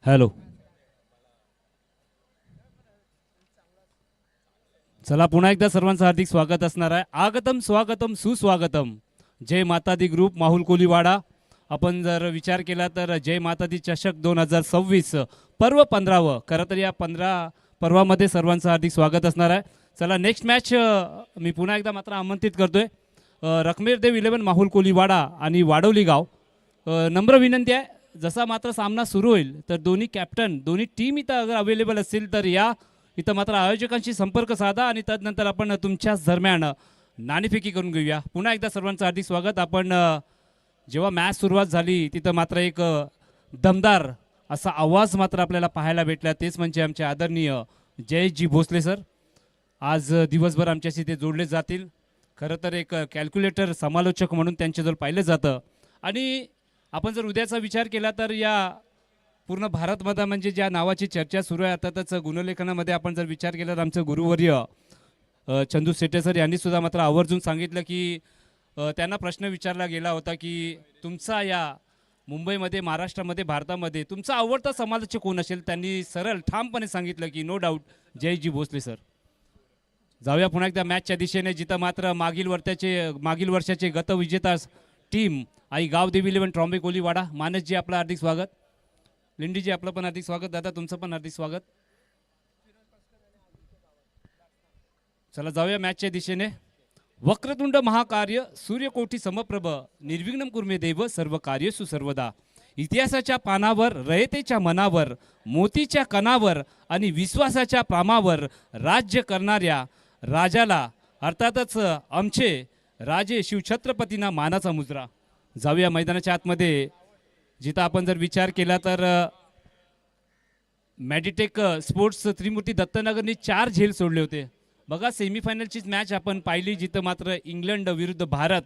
हॅलो. चला पुन्हा एकदा सर्वांचं हार्दिक स्वागत असणार आहे. आगतम स्वागतम सुस्वागतम. जय माता दी ग्रुप माहुल कोलीवाडा. आपण जर विचार केला तर जय माता दी चषक 2026 पर्व 15वं. खरं तर या 15 पर्वामध्ये सर्वांचं हार्दिक स्वागत असणार आहे. चला नेक्स्ट मॅच मी पुन्हा एकदा मात्र आमंत्रित करतोय. रकमेर देव 11 माहुल कोलीवाडा आणि वाडवली गाव. नम्र विनंती आहे, जसा मात्र सामना सुरू होईल तर दोन्ही कॅप्टन दोन्ही टीम इथं अगर अवेलेबल असतील तर या इथं मात्र आयोजकांशी संपर्क साधा आणि तदनंतर आपण तुमच्याच दरम्यान नाणेफेकी करून घेऊया. पुन्हा एकदा सर्वांचं हार्दिक स्वागत. आपण जेव्हा मॅच सुरुवात झाली तिथं मात्र एक दमदार असा आवाज मात्र आपल्याला पाहायला भेटला. तेच म्हणजे आमचे आदरणीय जयेशजी भोसले सर. आज दिवसभर आमच्याशी ते जोडले जातील. खरं तर एक कॅल्क्युलेटर समालोचक म्हणून त्यांच्याजवळ पाहिलं जातं. आणि आपण जर उद्याचा विचार केला तर या पूर्ण भारतमध्ये म्हणजे ज्या नावाची चर्चा सुरू आहे अर्थातच गुणलेखनामध्ये आपण जर विचार केला तर आमचं गुरुवर्य चंदू शेट्टे सर यांनी सुद्धा मात्र आवर्जून सांगितलं की त्यांना प्रश्न विचारला गेला होता की तुमचा या मुंबईमध्ये महाराष्ट्रामध्ये भारतामध्ये तुमचा आवडता समालोचक कोण असेल. त्यांनी सरळ ठामपणे सांगितलं की नो डाऊट जयजी भोसले सर. जाऊया पुन्हा एकदा मॅचच्या दिशेने, जिथं मात्र मागील वर्षाचे गतविजेता टीम आई गावदेवी 11 ट्रॉम्बे कोलीवाडा. मानसजी आपलं हार्दिक स्वागत. लिंडीजी आपलं पण हार्दिक स्वागत. दादा तुमचं पण हार्दिक स्वागत. चला जाऊया मॅचच्या दिशेने. वक्रतुंड महाकार्य सूर्यकोटी समप्रभ निर्विघ्नं कुर्मे देव सर्व कार्यसु सर्वदा. इतिहासाच्या पानावर, रयतेच्या मनावर, मोतीच्या कणावर आणि विश्वासाच्या प्रामावर राज्य करणाऱ्या राजाला अर्थातच आमचे राजे शिवछत्रपतींना मानाचा मुजरा. जाऊया मैदानाच्या आतमध्ये, जिथं आपण जर विचार केला तर मॅडिटेक स्पोर्ट्स त्रिमूर्ती दत्तनगरनी 4 झेल सोडले होते. बघा सेमीफायनलचीच मॅच आपण पाहिली, जिथं मात्र इंग्लंड विरुद्ध भारत,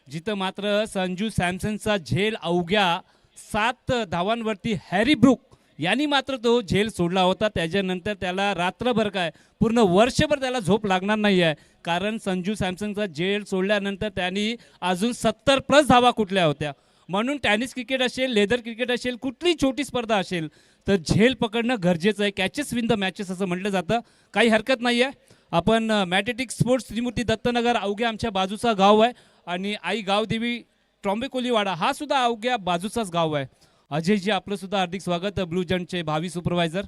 जिथं मात्र संजू सॅमसनचा झेल अवघ्या 7 धावांवरती हॅरी ब्रूक यांनी मात्र तो झेल सोडला होता. त्याच्यानंतर त्याला रात्रभर काय पूर्ण वर्षभर त्याला झोप लागणार नाही आहे, कारण संजू सॅमसनचा झेल सोडल्यानंतर त्यांनी अजून 70+ धावा कुठल्या होत्या. म्हणून टेनिस क्रिकेट असेल, लेदर क्रिकेट असेल, कुठली छोटी स्पर्धा असेल तर झेल पकडणं गरजेचं आहे. कॅचेस विन द मॅचेस असं म्हटलं जातं. काही हरकत नाही आहे. आपण मॅथेटिक स्पोर्ट्स त्रिमूर्ती दत्तनगर अवघ्या आमच्या बाजूचा गाव आहे आणि आई गावदेवी ट्रॉम्बे कोलीवाडा हा सुद्धा अवघ्या बाजूचाच गाव आहे. अजयजी आपलं सुद्धा हार्दिक स्वागत. ब्लू जंटचे भावी सुपरवायझर.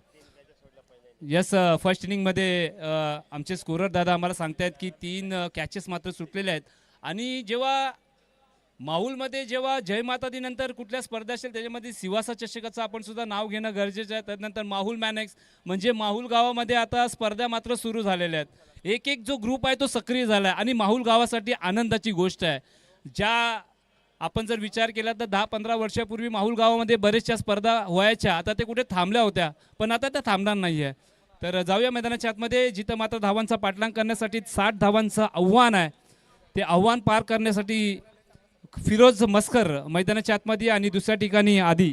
यस, फर्स्ट इनिंगमध्ये आमचे स्कोरर दादा आम्हाला सांगतायत की 3 कॅचेस मात्र सुटलेले आहेत. आणि जेव्हा माहुलमध्ये जेव्हा जय माता दी नंतर कुठल्या स्पर्धा असेल त्याच्यामध्ये सिवासा चषकाचं आपण सुद्धा नाव घेणं गरजेचं आहे. त्यानंतर माहुल मॅनेक्स म्हणजे माहुल गावामध्ये आता स्पर्धा मात्र सुरू झालेल्या आहेत. एक जो ग्रुप आहे तो सक्रिय झाला आहे आणि माहुल गावासाठी आनंदाची गोष्ट आहे. ज्या आपण जर विचार केला तर 10-15 वर्षापूर्वी माहुल गावामध्ये बरेचशा स्पर्धा व्हायच्या, आता ते कुठे थांबल्या होत्या, पण आता त्या थांबणार नाही आहे. तर जाऊया मैदानाच्या आतमध्ये, जिथं मात्र धावांचा पाठलाग करण्यासाठी 60 धावांचं आव्हान आहे. ते आव्हान पार करण्यासाठी फिरोज मस्कर मैदानाच्या आतमध्ये आणि दुसऱ्या ठिकाणी आधी.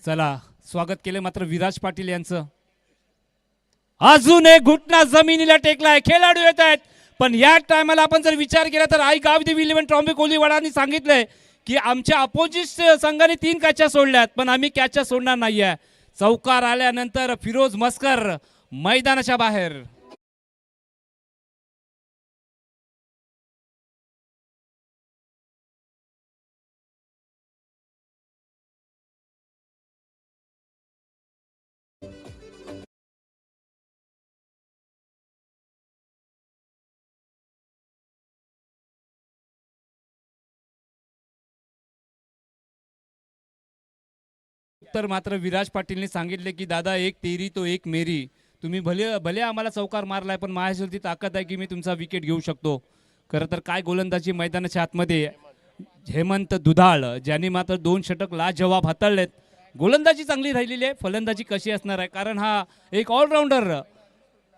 चला स्वागत केले मात्र विराज पाटील यांचं. अजून एक घुटना जमिनीला टेकलाय. खेळाडू येत आहेत, पण या टायमाला आपण जर विचार केला तर आई गावदेवी 11 ट्रॉम्बे कोलीवाडांनी सांगितलंय की आमच्या अपोजिट संघाने 3 कॅचा सोडल्यात, पण आम्ही कॅचा सोडणार नाहीये. चौकार आल्यानंतर फिरोज मस्कर मैदानाच्या बाहेर. तर मात्र विराज पाटीलने सांगितले की दादा एक तेरी तो एक मेरी. तुम्ही भले आम्हाला चौकार मारलाय, पण माझ्यावरती ताकद आहे की मी तुमचा विकेट घेऊ शकतो. खरं तर काय गोलंदाजी मैदानाच्या आतमध्ये हेमंत दुधाळ ज्यांनी मात्र 2 षटक लाजवाब हाताळलेत. गोलंदाजी चांगली राहिलेली आहे. फलंदाजी कशी असणार आहे, कारण हा एक ऑलराऊंडर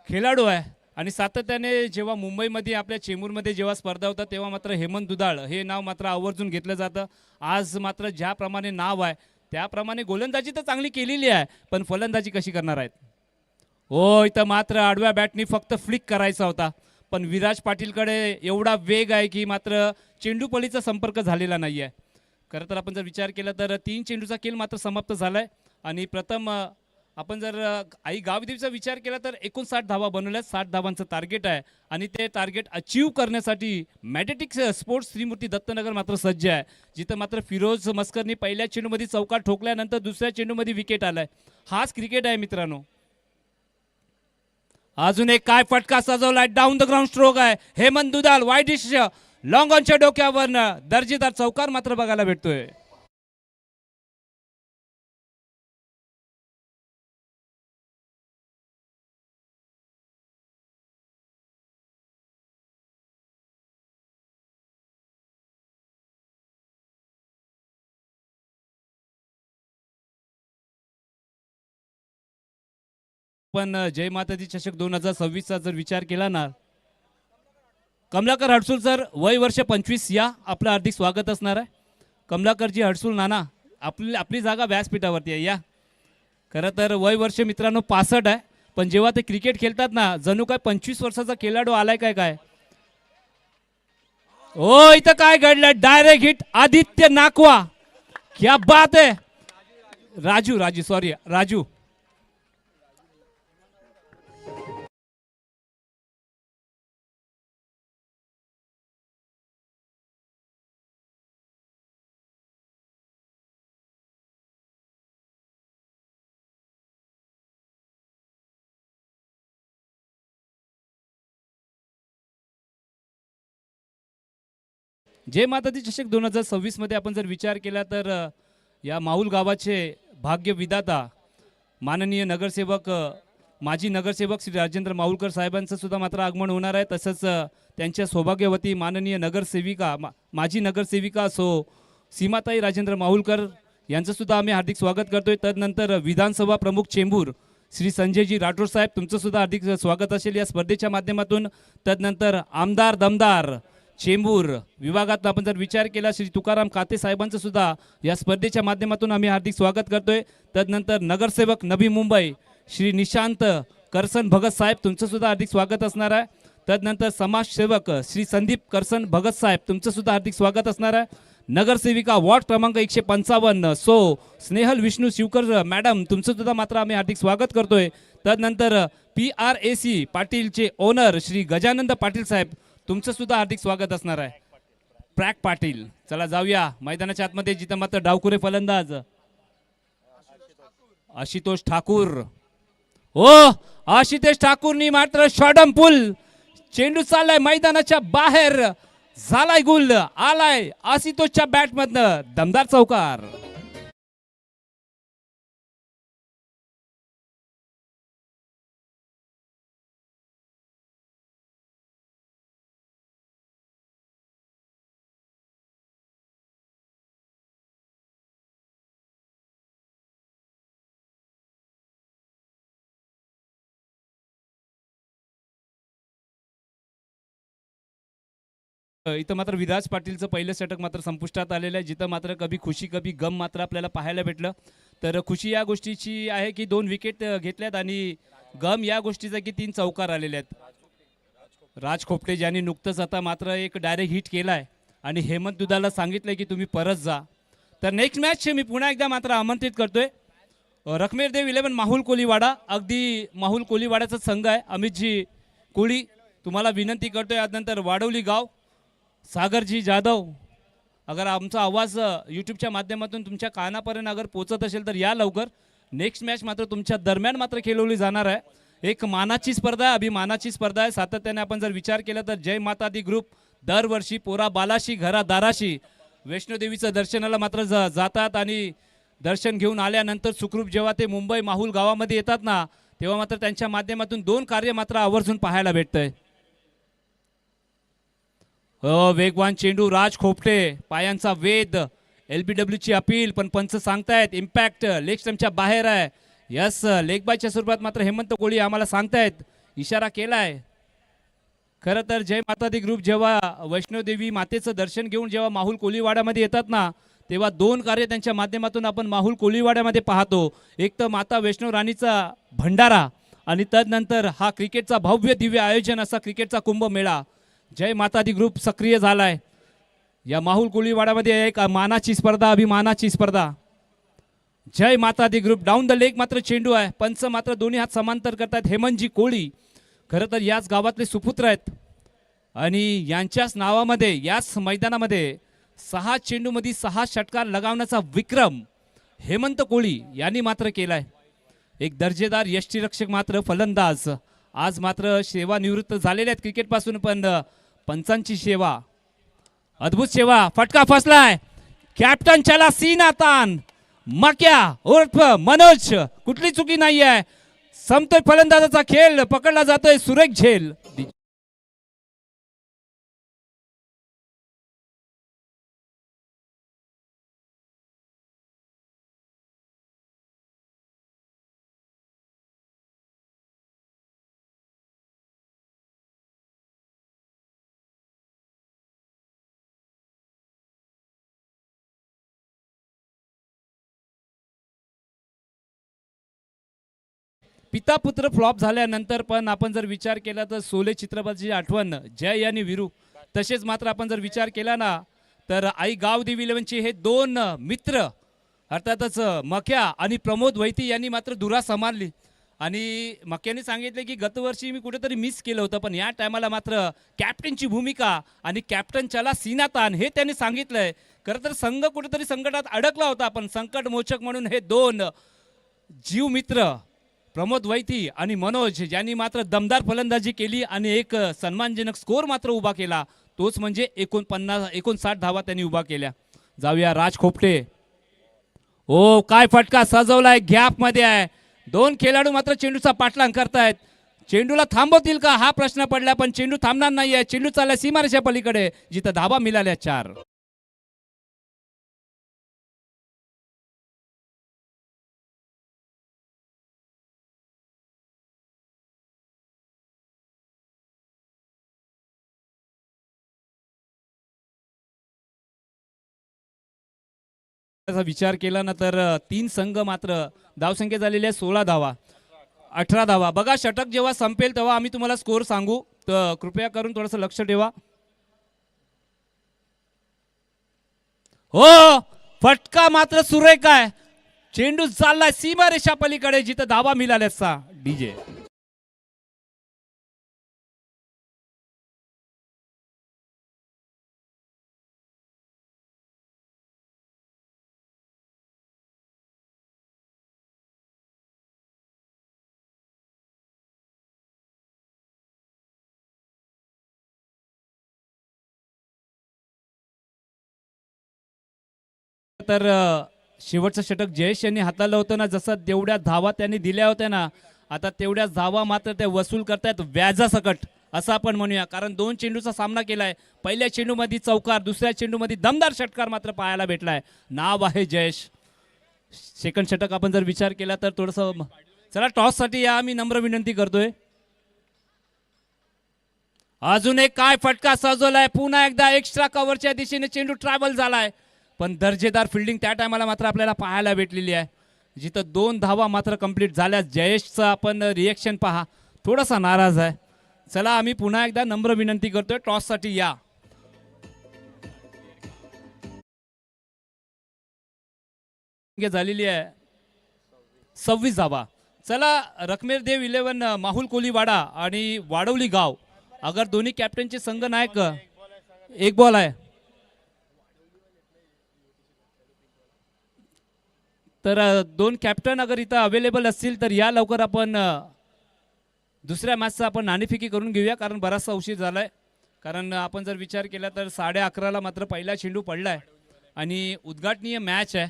खेळाडू आहे आणि सातत्याने जेव्हा मुंबईमध्ये आपल्या चेंबूरमध्ये जेव्हा स्पर्धा होता तेव्हा मात्र हेमंत दुधाळ हे नाव मात्र आवर्जून घेतलं जातं. आज मात्र ज्याप्रमाणे नाव आहे त्याप्रमाणे गोलंदाजी तर चांगली केलेली आहे, पण फलंदाजी कशी करणार आहेत. हो, इथं मात्र आडव्या बॅटनी फक्त फ्लिक करायचा होता, पण विराज पाटीलकडे एवढा वेग आहे की मात्र चेंडूपलीचा संपर्क झालेला नाही आहे. खरं तर आपण जर विचार केला तर 3 चेंडूचा खेळ मात्र समाप्त झालाय आणि प्रथम आपण जर आई गावदेवीचा विचार केला तर 59 धावा बनवल्या. 60 धावांचं टार्गेट आहे आणि ते टार्गेट अचीव करण्यासाठी मॅथेटिक्स स्पोर्ट्स त्रिमूर्ती दत्तनगर मात्र सज्ज आहे. जिथं मात्र फिरोज मस्करनी पहिल्या चेंडूमध्ये चौकार ठोकल्यानंतर दुसऱ्या चेंडूमध्ये विकेट आलाय. हाच क्रिकेट आहे मित्रांनो. अजून एक काय फटका सजवलाय. डाऊन द ग्राउंड स्ट्रोक आहे. हेमंत दुधाळ वाईड डिश लॉंग ऑनच्या डोक्यावर दर्जेदार चौकार मात्र बघायला भेटतोय. पण जय मातादी चषक 2026चा जर विचार केला ना, कमलाकर हडसूल सर, वय वर्ष 25, या आपलं हार्दिक स्वागत असणार आहे. कमलाकरजी हडसूल नाना, आपली आपली जागा व्यासपीठावरती आहे, या. खरं तर वय वर्ष मित्रांनो 65 आहे, पण जेव्हा ते क्रिकेट खेळतात ना, जणू काय 25 वर्षाचा खेळाडू आलाय काय काय. ओ इथं काय घडलं, डायरेक्ट हिट आदित्य नाकवा, क्या बात आहे. राजू राजू सॉरी राजू. जय मातादी चषक 2026 मध्ये आपण जर विचार केला तर या माहुल गावाचे भाग्य विधाता माननीय नगरसेवक माजी नगरसेवक श्री राजेंद्र माहुलकर साहेबांचं सुद्धा मात्र आगमन होणार आहे. तसंच त्यांच्या सौभाग्यवती माननीय नगरसेविका माजी नगरसेविका सीमाताई राजेंद्र माहुलकर यांचं सुद्धा आम्ही हार्दिक स्वागत करतोय. तदनंतर विधानसभा प्रमुख चेंबूर श्री संजयजी राठोड साहेब, तुमचं सुद्धा हार्दिक स्वागत असेल या स्पर्धेच्या माध्यमातून. तदनंतर आमदार दमदार चेंबूर विभागात आपण जर विचार केला श्री तुकाराम काते साहेबांचं सुद्धा या स्पर्धेच्या माध्यमातून आम्ही हार्दिक स्वागत करतोय. तदनंतर नगरसेवक नवी मुंबई श्री निशांत करसन भगत साहेब, तुमचं सुद्धा हार्दिक स्वागत असणार आहे. तदनंतर समाजसेवक श्री संदीप करसन भगत साहेब, तुमचं सुद्धा हार्दिक स्वागत असणार आहे. नगरसेविका वॉर्ड क्रमांक 155 स्नेहल विष्णू शिवकर मॅडम, तुमचं सुद्धा मात्र आम्ही हार्दिक स्वागत करतोय. तदनंतर PRAC पाटीलचे ओनर श्री गजानंद पाटील साहेब, तुमचं सुद्धा हार्दिक स्वागत असणार आहे. प्रॅक पाटील, चला जाऊया मैदानाच्या आतमध्ये, जिथं मात्र डावकुरे फलंदाज आशुतोष ठाकूर. ओ आशुतोष ठाकूरनी मात्र शॉर्टम पुल, चेंडू चाललाय मैदानाच्या बाहेर, झालाय गुल, आलाय आशुतोषच्या बॅटमधनं दमदार चौकार. इथं मात्र विराज पाटीलचं पहिलं षटक मात्र संपुष्टात आलेलं आहे, जिथं मात्र कभी खुशी कभी गम मात्र आपल्याला पाहायला भेटलं. तर खुशी या गोष्टीची आहे की 2 विकेट घेतल्यात आणि गम या गोष्टीचा की 3 चौकार आलेले आहेत. राज खोपटे ज्यांनी नुकतंच आता मात्र एक डायरेक्ट हिट केलाय आणि हेमंत दुधाला सांगितलंय की तुम्ही परत जा. तर नेक्स्ट मॅच मी पुन्हा एकदा मात्र आमंत्रित करतोय रखमेरदेव 11 माहुल कोलीवाडा, अगदी माहुल कोलीवाड्याचा संघ आहे. अमितजी कोळी तुम्हाला विनंती करतोय, यानंतर वाडवली गाव सागरजी जाधव, अगर आमचा आवाज यूट्यूबच्या माध्यमातून तुमच्या कानापर्यंत अगर पोचत असेल तर या लवकर. नेक्स्ट मॅच मात्र तुमच्या दरम्यान मात्र खेळवली जाणार आहे. एक मानाची स्पर्धा आहे, अभिमानाची स्पर्धा आहे. सातत्याने आपण जर विचार केला तर जय मातादी ग्रुप दरवर्षी पोरा बालाशी घरादाराशी वैष्णोदेवीचं दर्शनाला मात्र जातात आणि दर्शन घेऊन आल्यानंतर सुखरूप जेव्हा ते मुंबई माहुल गावामध्ये येतात ना, तेव्हा मात्र त्यांच्या माध्यमातून 2 कार्य मात्र आवर्जून पाहायला भेटतंय. वेगवान चेंडू, राज खोपटे, पायांचा वेद, LBW ची अपील, पण पंच सांगतायत इम्पॅक्ट लेग स्टंपच्या बाहेर आहे. यस, लेग बायच्या स्वरूपात मात्र हेमंत कोळी आम्हाला सांगतायत, इशारा केलाय. खरं तर जय मातादी ग्रुप जेव्हा वैष्णोदेवी मातेचं दर्शन घेऊन जेव्हा माहुल कोलीवाड्यामध्ये येतात ना, तेव्हा 2 कार्य त्यांच्या माध्यमातून आपण माहुल कोलीवाड्यामध्ये पाहतो. एक तर माता वैष्णो राणीचा भंडारा आणि तदनंतर हा क्रिकेटचा भव्य दिव्य आयोजन असा क्रिकेटचा कुंभमेळा. जय मातादी ग्रुप सक्रिय झालाय या माहुल कोलीवाड्यामध्ये. एक मानाची स्पर्धा, अभिमानाची स्पर्धा. जय मातादी ग्रुप डाऊन द लेग मात्र चेंडू आहे. पंच मात्र दोन्ही हात समांतर करतात. हेमंतजी कोळी खरं तर याच गावातले सुपुत्र आहेत आणि यांच्याच नावामध्ये याच मैदानामध्ये 6 चेंडूमध्ये 6 षटकार लगावण्याचा विक्रम हेमंत कोळी यांनी मात्र केलाय. एक दर्जेदार यष्टीरक्षक मात्र फलंदाज आज मात्र सेवानिवृत्त झालेले आहेत क्रिकेटपासून, पण पंचांची सेवा, अद्भुत सेवा. फटका फसलाय, कॅप्टन चला सीना तान, मक्या उर्फ मनोज, कुठली चुकी नाहीये. समतोय फलंदाजाचा खेळ, पकडला जातोय सुरेख झेल. पिता पुत्र फ्लॉप झाल्यानंतर पण आपण जर विचार केला तर सोले चित्रपटाची आठवण जय आणि वीरू, तसेच मात्र आपण जर विचार केला ना तर आई गावदेवी 11चे हे दोन मित्र अर्थातच मख्या आणि प्रमोद वैती यांनी मात्र धुरा सांभाळली. आणि मक्याने सांगितले की गतवर्षी मी कुठेतरी मिस केलं होतं, पण या टायमाला मात्र कॅप्टनची भूमिका आणि कॅप्टन चला सीनातान हे त्यांनी सांगितलंय. खरं तर संघ कुठेतरी संकटात अडकला होता, पण संकट मोचक म्हणून हे दोन जीव मित्र प्रमोद वैती आणि मनोज यांनी मात्र दमदार फलंदाजी केली आणि एक सन्मानजनक स्कोर मात्र उभा केला. तोच म्हणजे 59 धावा त्यांनी उभा केल्या. जाऊया राज खोपटे. ओ काय फटका सजवलाय, गॅप मध्ये आहे. दोन खेळाडू मात्र चेंडूचा पाठलाग करतायत. चेंडूला थांबवतील का हा प्रश्न पडला, पण चेंडू थांबणार नाहीये. चेंडू चालला सीमारेषा पलीकडे जिथं धावा मिळाल्या 4. विचार केला ना तर 3 संघ मात्र धावसंख्या झालेल्या 16 धावा, 18 धावा. बघा षटक जेव्हा संपेल तेव्हा आम्ही तुम्हाला स्कोर सांगू, तर कृपया करून थोडंसं लक्ष ठेवा. हो फटका मात्र सुरेख आहे. चेंडू चाललाय सीमारेषा पलीकडे जिथं धावा मिळाल्या. डीजे तर शेवटचं षटक जयेश यांनी हाताळलं होतं ना, जसं तेवढ्या धावा त्यांनी दिल्या होत्या ना, आता तेवढ्या धावा मात्र ते वसूल करतायत व्याजासकट असं आपण म्हणूया. कारण 2 चेंडूचा सामना केलाय. पहिल्या चेंडूमध्ये चौकार, दुसऱ्या चेंडूमध्ये दमदार षटकार मात्र पाहायला भेटलाय. नाव आहे जयेश. सेकंड षटक आपण जर विचार केला तर थोडंसं चला टॉससाठी या, मी नम्र विनंती करतोय. अजून एक काय फटका सजवलाय. पुन्हा एकदा एक्स्ट्रा कव्हरच्या दिशेने चेंडू ट्रॅव्हल झालाय, पण दर्जेदार फिल्डिंग त्या टायमाला मात्र आपल्याला पाहायला भेटलेली आहे, जिथं 2 धावा मात्र कंप्लीट झाल्या. जयेशचं आपण रिएक्शन पहा, थोडासा नाराज आहे. चला आम्ही पुन्हा एकदा नम्र विनंती करतोय, टॉससाठी या. झालेली आहे 26 धावा. चला रकमेर देव 11 माहुल कोलीवाडा आणि वाडवली गाव, अगर दोन्ही कॅप्टनचे संघ नायक एक बॉल आहे तर 2 कॅप्टन अगर इथं अवेलेबल असतील तर या लवकर आपण दुसऱ्या मॅचचा आपण नाणेफेकी करून घेऊया, कारण बराचसा उशीर झालाय. कारण आपण जर विचार केला तर 11:30ला मात्र पहिला चेंडू पडलाय आणि उद्घाटनीय मॅच आहे.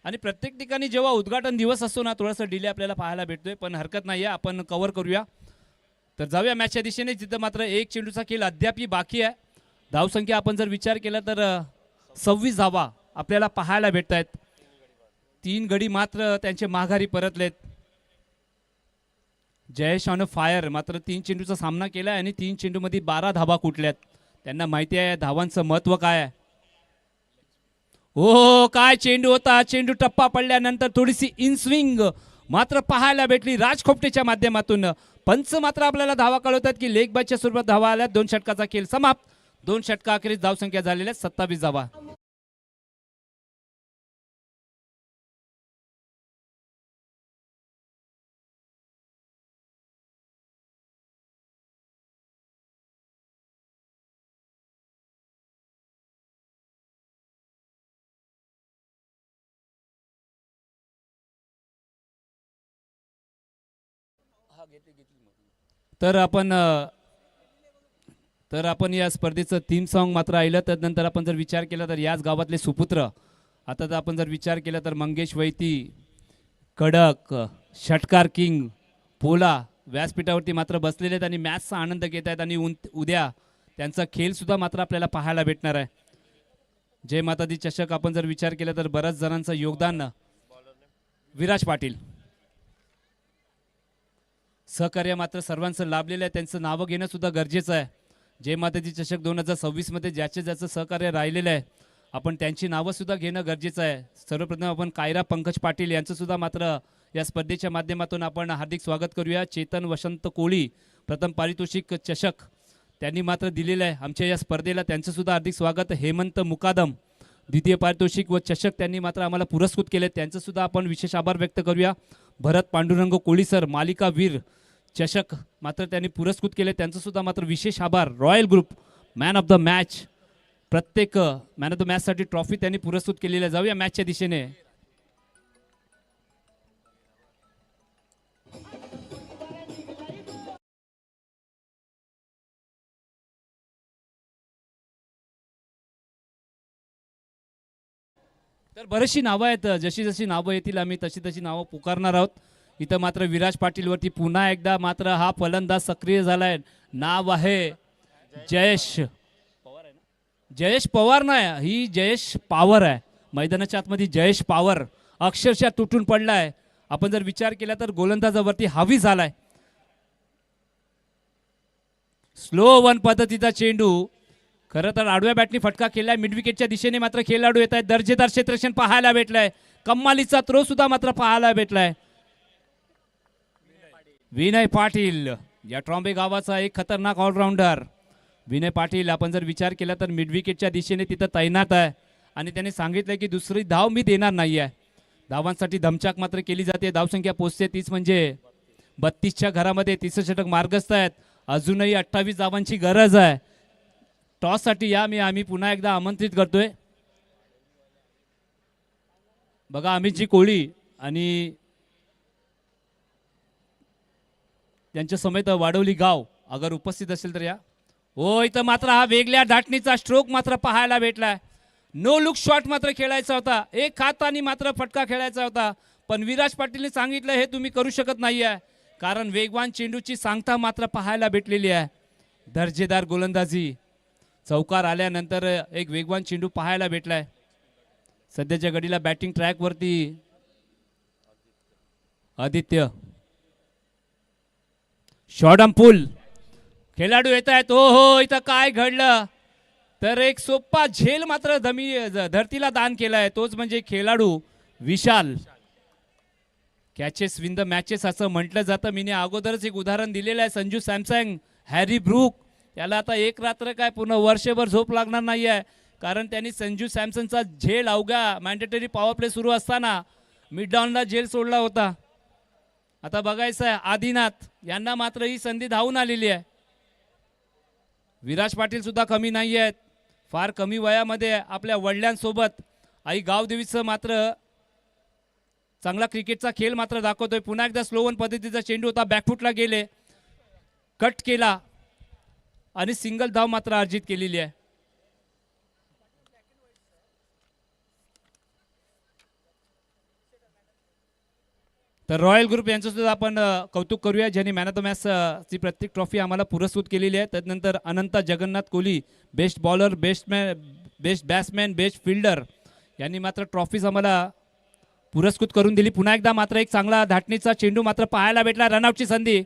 आणि प्रत्येक ठिकाणी जेव्हा उद्घाटन दिवस असतो ना, थोडासा डिले आपल्याला पाहायला भेटतोय, पण हरकत नाही आहे, आपण कव्हर करूया. तर जाऊया मॅचच्या दिशेने, जिथं मात्र 1 चेंडूचा खेळ अद्यापही बाकी आहे. धावसंख्या आपण जर विचार केला तर 26 धावा आपल्याला पाहायला भेटत आहेत. 3 गडी मात्र त्यांचे माघारी परतलेत. जयेश ऑन फायर मात्र 3 चेंडूचा सामना केला आणि 3 चेंडूमध्ये 12 धावा कुठल्यात. त्यांना माहिती आहे धावांचं महत्व काय आहे. हो काय चेंडू होता. चेंडू टप्पा पडल्यानंतर थोडीशी इन स्विंग मात्र पाहायला भेटली राज खोपटेच्या माध्यमातून. पंच मात्र आपल्याला धावा कळवतात की लेग बायच्या स्वरूपात धावा आल्या. 2 षटकाचा खेळ समाप्त. 2 षटका अखेरीस धावसंख्या झालेल्या 27 धावा. तर आपण या स्पर्धेचं थीम सॉन्ग मात्र ऐकलं. त्यानंतर आपण जर विचार केला तर याच गावातले सुपुत्र, आता तर आपण जर विचार केला तर मंगेश वैती, कडक, षटकार किंग, पोला व्यासपीठावरती मात्र बसलेले आहेत आणि मॅचचा आनंद घेत आहेत. आणि उद्या त्यांचा खेळ सुद्धा मात्र आपल्याला पाहायला भेटणार आहे. जय माता दी चषक आपण जर विचार केला तर बऱ्याच जणांचं योगदान. विराज पाटील सहकार्य मात्र सर्वांचं लाभलेलं आहे. त्यांचं नावं घेणं सुद्धा गरजेचं आहे. जय माता दी चषक 2026 मध्ये ज्याचं सहकार्य राहिलेलं आहे आपण त्यांची नावं सुद्धा घेणं गरजेचं आहे. सर्वप्रथम आपण कायरा पंकज पाटील यांचं सुद्धा मात्र या स्पर्धेच्या माध्यमातून आपण हार्दिक स्वागत करूया. चेतन वसंत कोळी प्रथम पारितोषिक चषक त्यांनी मात्र दिलेलं आहे आमच्या या स्पर्धेला, त्यांचं सुद्धा हार्दिक स्वागत. हेमंत मुकादम द्वितीय पारितोषिक व चषक त्यांनी मात्र आम्हाला पुरस्कृत केले, त्यांचं सुद्धा आपण विशेष आभार व्यक्त करूया. भरत पांडुरंग कोळी सर मालिका वीर चषक मात्र त्यांनी पुरस्कृत केले, त्यांचं सुद्धा मात्र विशेष आभार. Royal group man of the match, प्रत्येक मॅन ऑफ द मॅचसाठी ट्रॉफी त्यांनी पुरस्कृत केलेल्या. जाऊया मॅचच्या दिशेने. तर बरीचशी नावं आहेत, जशी जशी नावं येतील आम्ही तशी तशी नावं पुकारणार आहोत. इथं मात्र विराज पाटीलवरती पुन्हा एकदा मात्र हा फलंदाज सक्रिय झालाय. नाव आहे जयेश जयेश पवार, नाही ही जयेश पॉवर आहे. मैदानाच्या आतमध्ये जयेश पॉवर अक्षरशः तुटून पडलाय. आपण जर विचार केला तर गोलंदाजावरती हावी झालाय. स्लो वन पद्धतीचा चेंडू, खरं तर आडव्या बॅटनी फटका केलाय. मिड विकेटच्या दिशेने मात्र खेळाडू येत आहेत. दर्जेदार क्षेत्ररक्षण पाहायला भेटलाय. कम्मालीचा थ्रो सुद्धा मात्र पाहायला भेटलाय. विनय पाटील या ट्रॉम्बे गावाचा एक खतरनाक ऑलराऊंडर विनय पाटील. आपण जर विचार केला तर मिड विकेटच्या दिशेने तिथं तैनात आहे आणि त्याने सांगितलंय की दुसरी धाव मी देणार नाही आहे. धावांसाठी धमचाक मात्र केली जाते. धावसंख्या पोहोचते तीच म्हणजे 32च्या घरामध्ये. तिसरं षटक मार्गस्थ आहेत. अजूनही 28 धावांची गरज आहे. टॉससाठी या आम्ही पुन्हा एकदा आमंत्रित करतोय. बघा अमितजी कोळी आणि त्यांच्या समेत वाडवली गाव अगर उपस्थित असेल तर या. हो इथं मात्र हा वेगळ्या धाटणीचा स्ट्रोक मात्र पाहायला भेटलाय. नो लुक शॉट मात्र खेळायचा होता. एक हाताने मात्र फटका खेळायचा होता, पण विराज पाटीलने सांगितलं हे तुम्ही करू शकत नाही आहे, कारण वेगवान चेंडूची सांगता मात्र पाहायला भेटलेली आहे. दर्जेदार गोलंदाजी, चौकार आल्यानंतर एक वेगवान चेंडू पाहायला भेटलाय. सध्याच्या घडीला बॅटिंग ट्रॅकवरती आदित्य. शॉर्ट पुल खेळाडू येत आहेत. हो हो इथं काय घडलं तर एक सोपा झेल मात्र धरतीला दान केलाय, तोच म्हणजे खेळाडू विशाल. कॅचेस विन द मॅचेस असं म्हटलं जातं. मी अगोदरच एक उदाहरण दिलेलं आहे. संजू सॅमसंग, हॅरी ब्रूक, त्याला आता एक रात्र काय पूर्ण वर्षभर झोप लागणार नाही आहे, कारण त्यांनी संजू सॅमसनचा झेल अवघ्या मॅन्डेटरी पॉवर प्ले सुरू असताना मिडडाऊनला झेल सोडला होता. आता बघायचं आहे आदिनाथ यांना मात्र ही संधी धावून आलेली आहे. विराज पाटील सुद्धा कमी नाही आहेत. फार कमी वयामध्ये आपल्या वडिलांसोबत आई गावदेवीचं मात्र चांगला क्रिकेटचा खेळ मात्र दाखवतोय. पुन्हा एकदा स्लोवन पद्धतीचा चेंडू होता, बॅकफुटला गेले, कट केला आणि सिंगल धाव मात्र अर्जित केलेली आहे. तर रॉयल ग्रुप यांचं सुद्धा आपण कौतुक करूया, ज्यांनी मॅन ऑफ द मॅच ची प्रत्येक ट्रॉफी आम्हाला पुरस्कृत केलेली आहे. त्यानंतर Ananta Jagannath Kohli best bowler, best batsman, best fielder यांनी मात्र ट्रॉफीज आम्हाला पुरस्कृत करून दिली. पुन्हा एकदा मात्र एक चांगला धाटणीचा चेंडू मात्र पाहायला भेटला, रनआउटची संधी.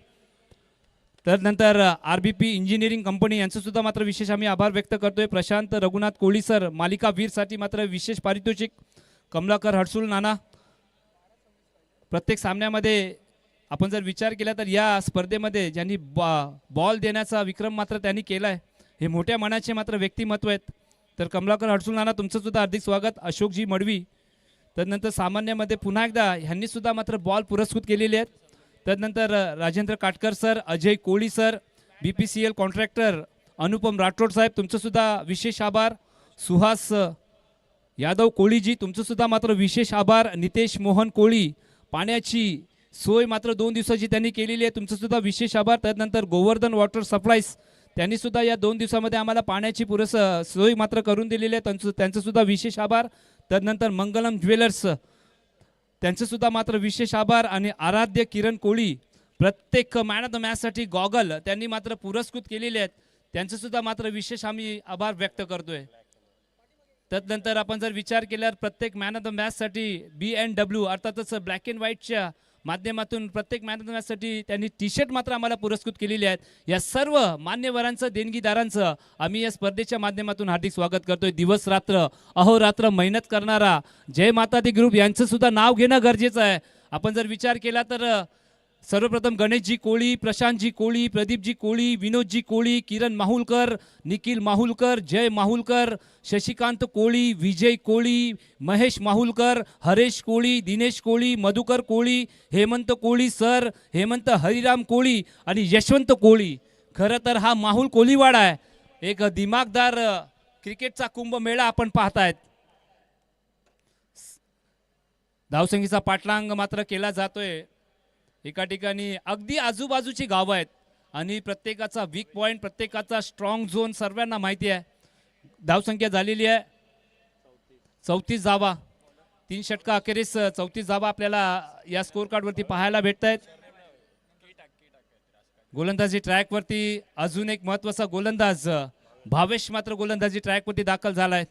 तर नंतर RBP इंजिनिअरिंग कंपनी यांचं सुद्धा मात्र विशेष आम्ही आभार व्यक्त करतोय. प्रशांत रघुनाथ कोळी सर मालिका वीरसाठी मात्र विशेष पारितोषिक. कमलाकर हडसूल नाना. प्रत्येक सामन्यामध्ये आपण जर विचार केला तर या स्पर्धेमध्ये ज्यांनी बॉल देण्याचा विक्रम मात्र त्यांनी केला आहे, हे मोठ्या मनाचे मात्र व्यक्तिमत्व आहेत. तर कमलाकर हडसूल नाना तुमचं सुद्धा हार्दिक स्वागत. अशोकजी मडवी. त्यानंतर सामान्यामध्ये पुन्हा एकदा ह्यांनी सुद्धा मात्र बॉल पुरस्कृत केलेले आहेत. त्यानंतर Rajendra Katkar sir, Ajay Koli sir, BPCL contractor Anupam Rathod saheb तुमचं सुद्धा विशेष आभार. सुहास यादव कोळीजी तुमचं सुद्धा मात्र विशेष आभार. नितेश मोहन कोळी, पाण्याची सोय मात्र 2 दिवसाची त्यांनी केलेली आहे, तुमचं सुद्धा विशेष आभार. त्यानंतर गोवर्धन वॉटर सप्लाईज त्यांनी सुद्धा या 2 दिवसामध्ये आम्हाला पाण्याची सोय मात्र करून दिलेली आहे, त्यांचं सुद्धा विशेष आभार. त्यानंतर मंगलम ज्वेलर्स त्यांचं सुद्धा मात्र विशेष आभार. आणि आराध्य किरण कोळी प्रत्येक मॅन ऑफ द मॅचसाठी गॉगल त्यांनी मात्र पुरस्कृत केलेले आहेत, त्यांचं सुद्धा मात्र विशेष आम्ही आभार व्यक्त करतोय. त्यानंतर आपण जर विचार केल्यावर प्रत्येक मॅन ऑफ द मॅचसाठी B&W अर्थातच ब्लॅक अँड व्हाईटच्या माध्यमातून प्रत्येक मॅचसाठी त्यांनी टी शर्ट मात्र आम्हाला पुरस्कृत केलेले आहेत. या सर्व मान्यवरांचं देणगीदारांचं आम्ही या स्पर्धेच्या माध्यमातून हार्दिक स्वागत करतोय. दिवस रात्र अहोरात्र मेहनत करणारा जय माता दी ग्रुप यांचं सुद्धा नाव घेणं गरजेचं आहे. आपण जर विचार केला तर सर्वप्रथम गणेशजी कोळी, प्रशांतजी कोळी, प्रदीपजी कोळी, विनोदजी कोळी, किरण माहुलकर, निखिल माहुलकर, जय माहुलकर, शशिकांत कोळी, विजय कोळी, महेश माहुलकर, हरेश कोळी, दिनेश कोळी, मधुकर कोळी, हेमंत कोळी सर, हेमंत हरिराम कोळी आणि यशवंत कोळी. खरं तर हा माहुल कोलीवाडा आहे. एक दिमागदार क्रिकेटचा कुंभमेळा आपण पाहतायत. धावसंख्येचा पाठलांग मात्र केला जातोय. एका ठिकाणी अगदी आजूबाजूची गावं आहेत आणि प्रत्येकाचा वीक पॉईंट, प्रत्येकाचा स्ट्रॉंग झोन सर्वांना माहिती आहे. धावसंख्या झालेली आहे 34 धावा. 3 षटका अखेरीस 34 धावा आपल्याला या स्कोर कार्डवरती पाहायला भेटत आहेत. गोलंदाजी ट्रॅकवरती अजून एक महत्त्वाचा गोलंदाज भावेश मात्र गोलंदाजी ट्रॅकवरती दाखल झालाय.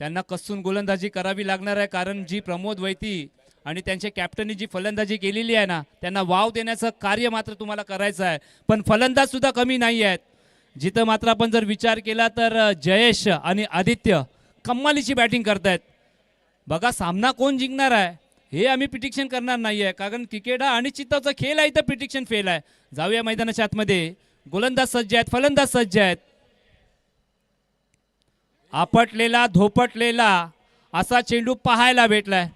त्यांना कसून गोलंदाजी करावी लागणार आहे, कारण जी प्रमोद वैती आणि त्यांच्या कॅप्टननी जी फलंदाजी केलेली आहे ना, त्यांना वाव देण्याचं कार्य मात्र तुम्हाला करायचं आहे. पण फलंदाज सुद्धा कमी नाही आहेत. जिथं मात्र आपण जर विचार केला तर जयेश आणि आदित्य कम्मालीची बॅटिंग करतायत. बघा सामना कोण जिंकणार आहे हे आम्ही प्रिडिक्शन करणार नाही आहे, कारण क्रिकेट हा अनिश्चितताचा खेळ आहे. इथं प्रिडिक्शन फेल आहे. जाऊया मैदानाच्या आतमध्ये. गोलंदाज सज्ज आहेत, फलंदाज सज्ज आहेत. आपटलेला धोपटलेला असा चेंडू पाहायला भेटलाय.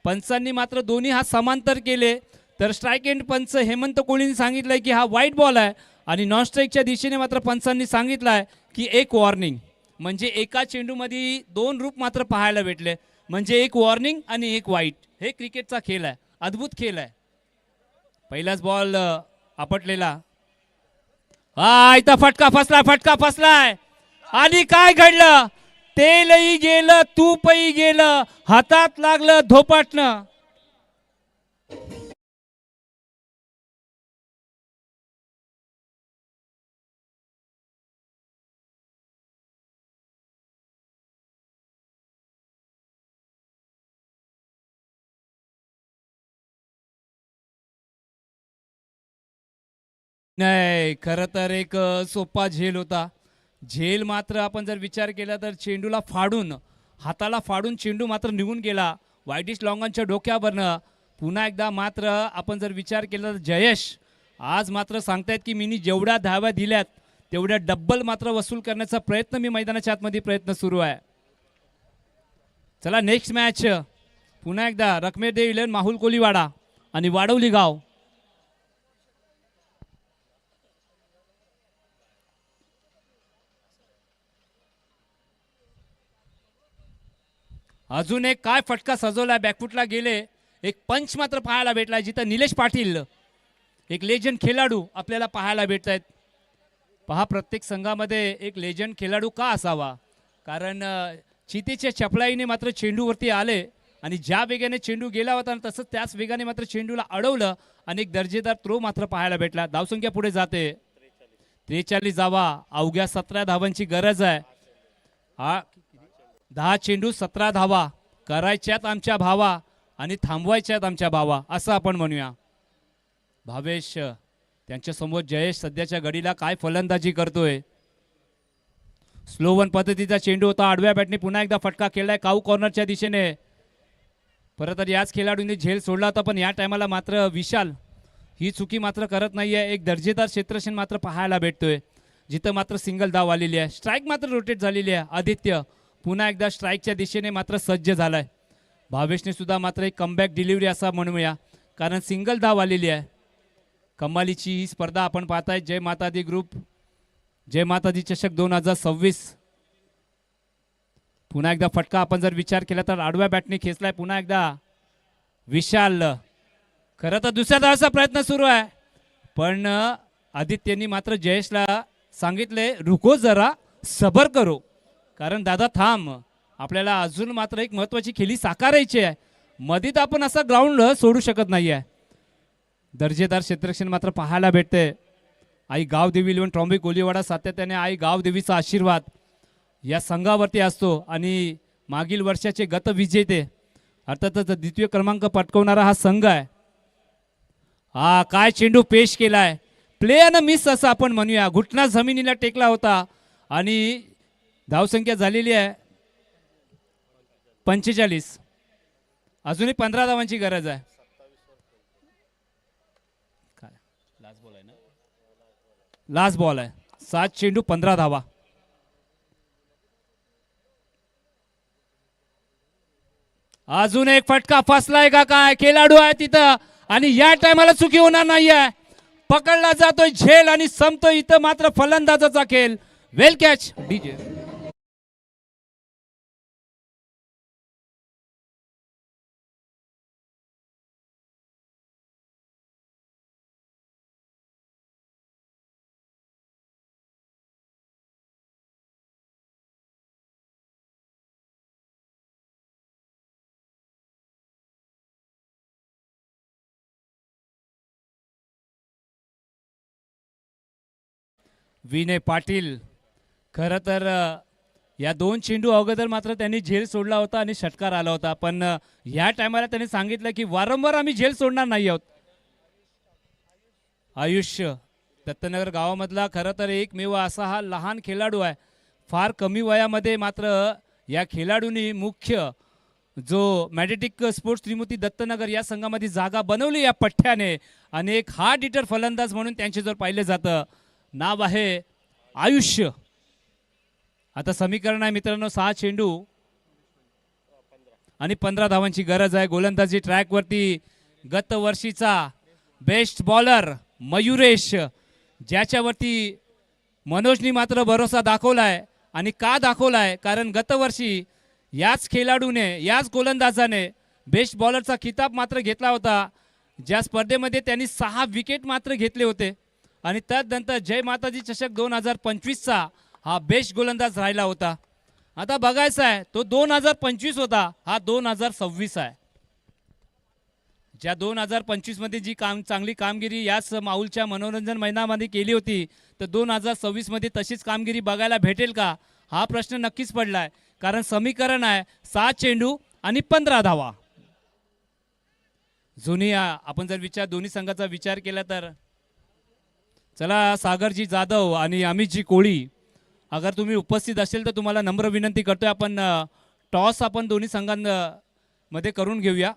पंचांनी मात्र दोन्ही हात समांतर केले. तर स्ट्राईक एंड पंच हेमंत कोळींनी सांगितलंय की हा वाईट बॉल आहे आणि नॉन स्ट्राईकच्या दिशेने मात्र पंचांनी सांगितलंय की एक वॉर्निंग. म्हणजे एका चेंडूमध्ये 2 रूप मात्र पाहायला भेटले. म्हणजे एक वॉर्निंग आणि एक वाईट. हे क्रिकेटचा खेळ आहे, अद्भुत खेळ आहे. पहिलाच बॉल आपटलेला. इथं फटका फसलाय आणि काय घडलं? तेलही गेलं, तूपही गेलं, हातात लागलं धोपाटणं. नाही, खरं तर एक सोपा झेल होता. झेल मात्र आपण जर विचार केला तर चेंडूला फाडून, हाताला फाडून चेंडू मात्र निघून गेला वाईटिश लॉंगांच्या डोक्यावरनं. पुन्हा एकदा मात्र आपण जर विचार केला तर जयेश आज मात्र सांगतायत की मी जेवढ्या धाव्या दिल्यात तेवढ्या डब्बल मात्र वसूल करण्याचा प्रयत्न मी मैदानाच्या आतमध्ये प्रयत्न सुरू आहे. चला नेक्स्ट मॅच पुन्हा एकदा रकमेदेव 11 माहुल कोलीवाडा आणि वाडवली गाव. अजून एक काय फटका सजवलाय, बॅकफुटला गेले. एक पंच मात्र पाहायला भेटलाय जिथं निलेश पाटील एक लेजंड खेळाडू आपल्याला पाहायला भेटत आहेत. पहा प्रत्येक संघामध्ये एक लेजंड खेळाडू का असावा, कारण चितेच्या चपलाईने मात्र चेंडूवरती आले आणि ज्या वेगाने चेंडू गेला होता तसंच त्याच वेगाने मात्र चेंडूला अडवलं आणि एक दर्जेदार थ्रो मात्र पाहायला भेटला. धावसंख्या पुढे जाते 43 धावा. अवघ्या 17 धावांची गरज आहे. 10 चेंडू 17 धावा करायच्यात आमच्या भावा आणि थांबवायच्यात आमच्या भावा असं आपण म्हणूया. भावेश त्यांच्या समोर जयेश सध्याच्या घडीला काय फलंदाजी करतोय. स्लो वन पद्धतीचा चेंडू होता. आडव्या बॅटने पुन्हा एकदा फटका केलाय काऊ कॉर्नरच्या दिशेने. परत तर याच खेळाडूंनी झेल सोडला होता, पण या टायमाला मात्र विशाल ही चुकी मात्र करत नाहीये. एक दर्जेदार क्षेत्रक्षण मात्र पाहायला भेटतोय जिथं मात्र सिंगल धाव आलेली आहे. स्ट्राईक मात्र रोटेट झालेली आहे. आदित्य पुन्हा एकदा स्ट्राईकच्या दिशेने मात्र सज्ज झालाय. भावेशने सुद्धा मात्र एक कमबॅक डिलिव्हरी असा म्हणूया, कारण सिंगल धाव आलेली आहे. कमालीची ही स्पर्धा आपण पाहताय. जय माता दी ग्रुप जय माता दी चषक 2026. पुन्हा एकदा फटका आपण जर विचार केला तर आडव्या बॅटने खेचलाय पुन्हा एकदा विशाल. खरं तर दुसऱ्या धावाचा प्रयत्न सुरू आहे, पण आदित्यनी मात्र जयेशला सांगितले रुको जरा सबर करो, कारण दादा थांब, आपल्याला अजून मात्र एक महत्वाची खेळी साकारायची आहे. मधीत आपण असा ग्राउंड सोडू शकत नाही आहे. दर्जेदार क्षेत्रक्षण मात्र पाहायला भेटते. आई गावदेवी 11 ट्रॉम्बे कोलीवाडा सातत्याने आई गावदेवीचा आशीर्वाद या संघावरती असतो आणि मागील वर्षाचे गतविजेते अर्थातच द्वितीय क्रमांक पटकवणारा हा संघ आहे. हा काय चेंडू पेश केलाय, प्ले अन मिस असं आपण म्हणूया. घुटना जमिनीला टेकला होता आणि धावसंख्या झालेली आहे 45. अजूनही 15 धावांची गरज आहे. लास्ट बॉल आहे. 7 चेंडू 15 धावा. अजून एक फटका फसलाय का काय, खेळाडू आहे तिथं आणि या टायमाला चुकी होणार नाहीये. पकडला जातोय झेल आणि संपतो इथं मात्र फलंदाजाचा खेळ. वेल कॅच डीजे. विनय पाटील खरं तर या 2 चेंडू अगोदर मात्र त्यांनी झेल सोडला होता आणि षटकार आला होता. पण ह्या टायमाला त्यांनी सांगितलं की वारंवार आम्ही झेल सोडणार नाही आहोत. आयुष्य दत्तनगर गावामधला खरं तर एकमेव असा हा लहान खेळाडू आहे. फार कमी वयामध्ये मात्र या खेळाडूंनी मुख्य जो मॅग्नेटिक स्पोर्ट्स त्रिमूर्ती दत्तनगर या संघामध्ये जागा बनवली या पठ्ठ्याने आणि एक हार्ड हिटर फलंदाज म्हणून त्यांचे जर पाहिलं जातं नाव आहे आयुष्य. आता समीकरण आहे मित्रांनो 6 चेंडू आणि 15 धावांची गरज आहे. गोलंदाजी ट्रॅकवरती गत वर्षीचा बेस्ट बॉलर मयुरेश, ज्याच्यावरती मनोजनी मात्र भरोसा दाखवलाय. आणि का दाखवलाय, कारण गत वर्षी याच खेळाडूने याच गोलंदाजाने बेस्ट बॉलरचा खिताब मात्र घेतला होता, ज्या स्पर्धेमध्ये त्यांनी 6 विकेट मात्र घेतले होते. आणि त्यानंतर जय माताजी चषक 2025चा हा बेस्ट गोलंदाज राहिला होता. आता बघायचा आहे तो 2025 होता, हा 2026 आहे. ज्या 2025 मध्ये जी चांगली कामगिरी याच माऊलच्या मनोरंजन मैदानामध्ये केली होती, तर 2026 मध्ये तशीच कामगिरी बघायला भेटेल का, हा प्रश्न नक्कीच पडलाय. कारण समीकरण आहे 7 चेंडू आणि 15 धावा. जुनी आपण जर दोन्ही संघाचा विचार केला तर चला सागरजी जाधव आणि अमितजी कोळी, अगर तुम्ही उपस्थित असेल तर तुम्हाला नम्र विनंती करतोय आपण टॉस आपण दोन्ही संघांमध्ये करून घेऊया.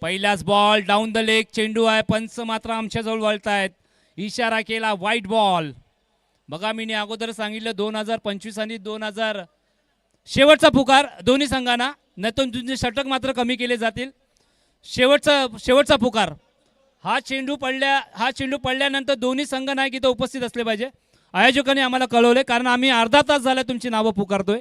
पहिलाच बॉल डाऊन द लेग चेंडू आहे. पंच मात्र आमच्याजवळ वळतायत. इशारा केला वाईट बॉल. बघा मी अगोदर सांगितलं 2025 आणि 2000 शेवटचा पुकार दोन्ही संघांना, नाही तर तुमचे षटक मात्र कमी केले जातील. शेवटचा पुकार. हा चेंडू पडल्यानंतर दोन्ही संघ नाही की तो उपस्थित असले पाहिजे. आयोजकांनी आम्हाला कळवले, कारण आम्ही अर्धा तास झाला तुमची नावं पुकारतोय.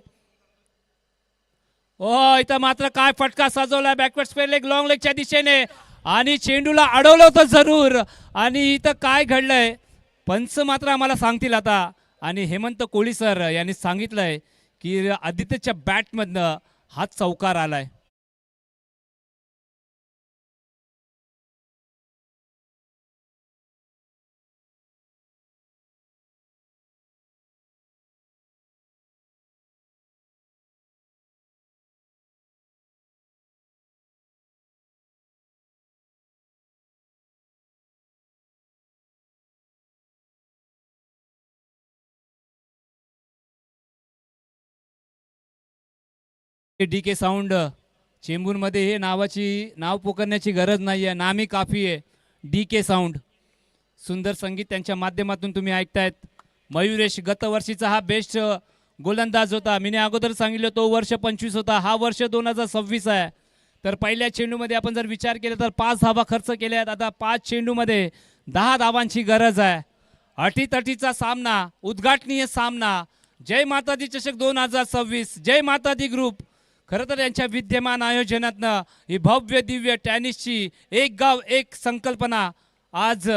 ओ इथं मात्र काय फटका सजवलाय बॅकवर्ड स्पेअर लेग लॉंग लेगच्या दिशेने आणि चेंडूला अडवलं होतं जरूर. आणि इथं काय घडलंय पंच मात्र आम्हाला सांगतील आता. आणि हेमंत कोळी सर यांनी सांगितलंय की आदित्यच्या बॅटमधनं हा चौकार आलाय. DK साऊंड चेंबूरमध्ये हे नाव पुकारण्याची गरज नाही आहे, नामी काफी आहे. DK साऊंड सुंदर संगीत त्यांच्या माध्यमातून तुम्ही ऐकतायत. मयुरेश गत वर्षीचा हा बेस्ट गोलंदाज होता. मी अगोदर सांगितलं तो वर्ष 25 होता, हा वर्ष 2026 आहे. तर पहिल्या चेंडूमध्ये आपण जर विचार केला तर 5 धावा खर्च केल्यात. आता 5 चेंडूमध्ये 10 धावांची गरज आहे. अटीतटीचा सामना, उद्घाटनीय सामना. जय माता दी चषक 2026 जय माता दी ग्रुप खरं तर यांच्या विद्यमान आयोजनातनं ही भव्य दिव्य टेनिसची एक गाव एक संकल्पना आज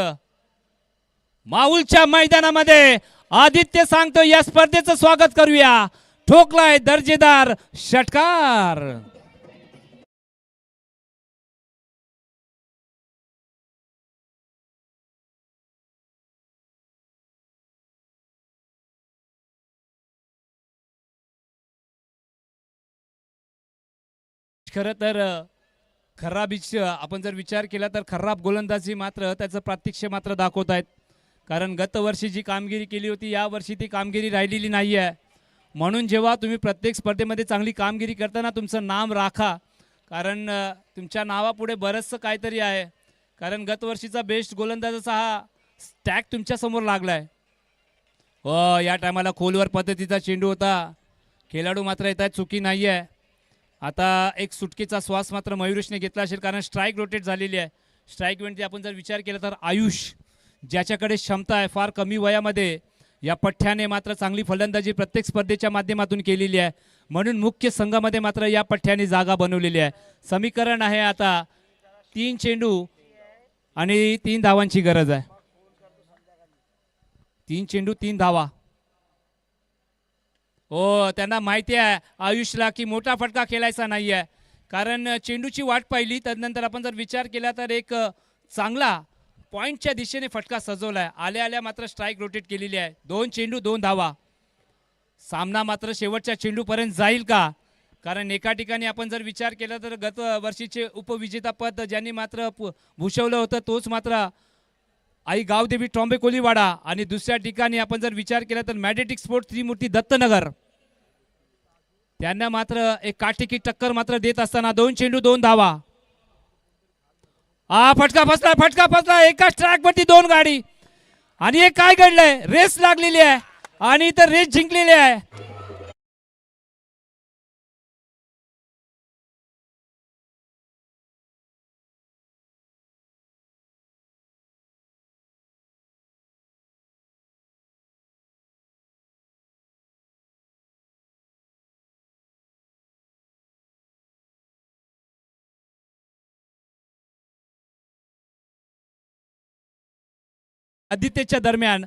माऊलच्या मैदानामध्ये आदित्य सांगतो या स्पर्धेचं स्वागत करूया. ठोकलाय दर्जेदार षटकार. खरं तर आपण जर विचार केला तर खराब गोलंदाजी मात्र त्याचं प्रात्यक्ष मात्र दाखवत आहेत. कारण गत वर्षी जी कामगिरी केली होती या वर्षी ती कामगिरी राहिलेली नाही आहे. म्हणून जेव्हा तुम्ही प्रत्येक स्पर्धेमध्ये चांगली कामगिरी करताना तुमचं नाम राखा. कारण तुमच्या नावापुढे बरंचसं काहीतरी आहे. कारण गत वर्षीचा बेस्ट गोलंदाजाचा हा स्टॅग तुमच्यासमोर लागला आहे. हो, या टायमाला खोलवर पद्धतीचा चेंडू होता. खेळाडू मात्र येत आहेत, चुकी नाही आहे. आता एक सुटकेचा श्वास मात्र मयुरेशने घेतला असेल कारण स्ट्राईक रोटेट झालेली आहे. स्ट्राईक म्हणजे आपण जर विचार केला तर आयुष ज्याच्याकडे क्षमता आहे फार कमी वयामध्ये या पठ्ठ्याने मात्र चांगली फलंदाजी प्रत्येक स्पर्धेच्या माध्यमातून केलेली आहे. म्हणून मुख्य संघामध्ये मात्र या पठ्ठ्याने जागा बनवलेली आहे. समीकरण आहे आता 3 चेंडू आणि 3 धावांची गरज आहे. 3 चेंडू 3 धावा. हो, त्यांना माहिती आहे आयुषला की मोठा फटका खेळायचा नाही आहे. कारण चेंडूची वाट पाहिली त्यानंतर आपण जर विचार केला तर एक चांगला पॉईंटच्या दिशेने फटका सजवला आहे. आल्या आल्या मात्र स्ट्राईक रोटेट केलेली आहे. 2 चेंडू 2 धावा. सामना मात्र शेवटच्या चेंडूपर्यंत जाईल का? कारण एका ठिकाणी आपण जर विचार केला तर गत वर्षीचे उपविजेतापद ज्यांनी मात्र भूषवलं होतं तोच मात्र आई गावदेवी ट्रॉम्बे कोलीवाडा आणि दुसऱ्या ठिकाणी आपण जर विचार केला तर मॅग्नेटिक स्पोर्ट्स त्रिमूर्ती दत्तनगर त्यांना मात्र एक काटेकी टक्कर मात्र देत असताना 2 चेंडू 2 धावा. फटका फसला एका ट्रॅक वरती 2 गाडी आणि हे काय घडलंय? रेस लागलेली आहे आणि इतर रेस जिंकलेली आहे. आदित्यच्या दरम्यान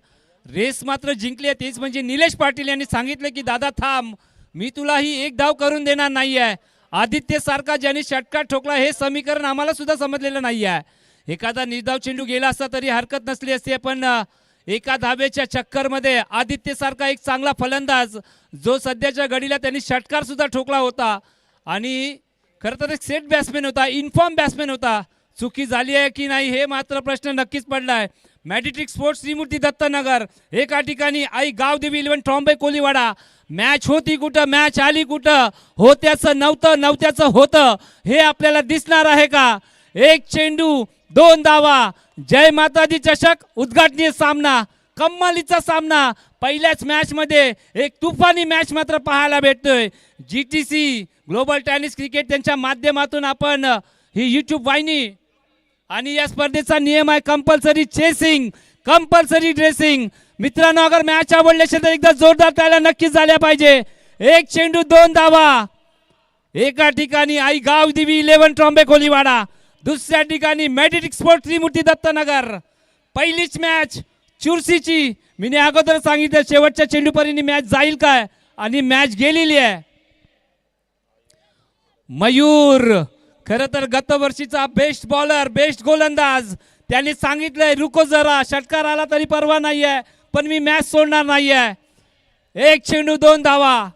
रेस मात्र जिंकली आहे. तेच म्हणजे निलेश पाटील यांनी सांगितलं की दादा थांब, मी तुला ही एक धाव करून देणार नाही आहे. आदित्य सारखा ज्यांनी षटकार ठोकला हे समीकरण आम्हाला सुद्धा समजलेलं नाही आहे. एखादा निर्धाव चेंडू गेला असता तरी हरकत नसली असती, पण एका धावेच्या चक्करमध्ये आदित्य सारखा एक चांगला फलंदाज जो सध्याच्या घडीला त्यांनी षटकार सुद्धा ठोकला होता आणि खरं तर एक सेट बॅट्समॅन होता, इन्फॉर्म बॅट्समॅन होता. चुकी झाली आहे की नाही हे मात्र प्रश्न नक्कीच पडलाय. मॅग्नेटिक स्पोर्ट्स त्रिमूर्ती दत्तनगर एका ठिकाणी आई गावदेवी 11 ट्रॉम्बे कोलीवाडा. मॅच होती कुठं, मॅच आली कुठं, होत्याचं नव्हतं, नव्हत्याचं होतं हे आपल्याला दिसणार आहे का? 1 चेंडू 2 धावा. जय मातादी चषक उद्घाटनीय सामना, कम्मालीचा सामना. पहिल्याच मॅच मध्ये एक तुफानी मॅच मात्र पाहायला भेटतोय. GTC ग्लोबल टेनिस क्रिकेट त्यांच्या माध्यमातून आपण ही YouTube वाहिनी आणि या स्पर्धेचा नियम आहे कंपल्सरी चेसिंग, कंपल्सरी ड्रेसिंग. मित्रांनो, अगर मॅच आवडली असेल तर एकदा जोरदार टाळ्या नक्कीच झाल्या पाहिजे. 1 चेंडू 2 धावा. एका ठिकाणी आई गावदेवी 11 ट्रॉम्बे कोलीवाडा, दुसऱ्या ठिकाणी मॅग्नेटिक स्पोर्ट्स त्रिमूर्ती दत्तनगर. पहिलीच मॅच चुरशीची. मी अगोदर सांगितलं शेवटच्या चेंडूपर्यंत मॅच जाईल काय आणि मॅच गेलेली आहे. मयूर खरं तर गत वर्षीचा बेस्ट बॉलर, बेस्ट गोलंदाज, त्यांनी सांगितलंय रुको जरा, षटकार आला तरी परवा नाही आहे पण मी मॅच सोडणार नाही आहे. 1 चेंडू 2 धावा.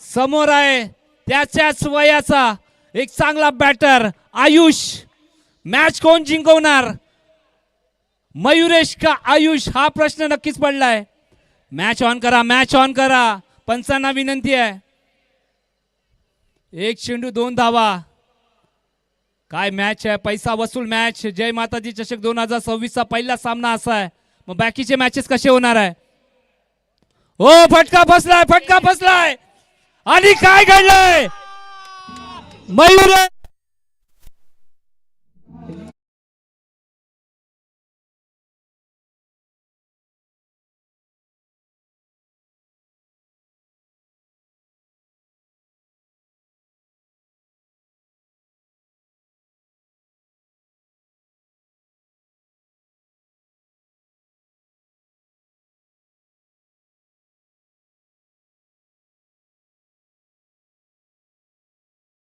समोर आहे त्याच्याच वयाचा एक चांगला बॅटर आयुष. मॅच कोण जिंकवणार, मयुरेश का आयुष, हा प्रश्न नक्कीच पडलाय. मॅच ऑन करा, मॅच ऑन करा, पंचांना विनंती आहे. 1 चेंडू 2 धावा. काय मॅच आहे, पैसा वसूल मॅच. जय माताजी चषक 2026 चा पहिला सामना असा आहे. मग बाकीचे मॅचेस कसे होणार आहे? हो, फटका फसलाय आणि काय घडलंय? मयूर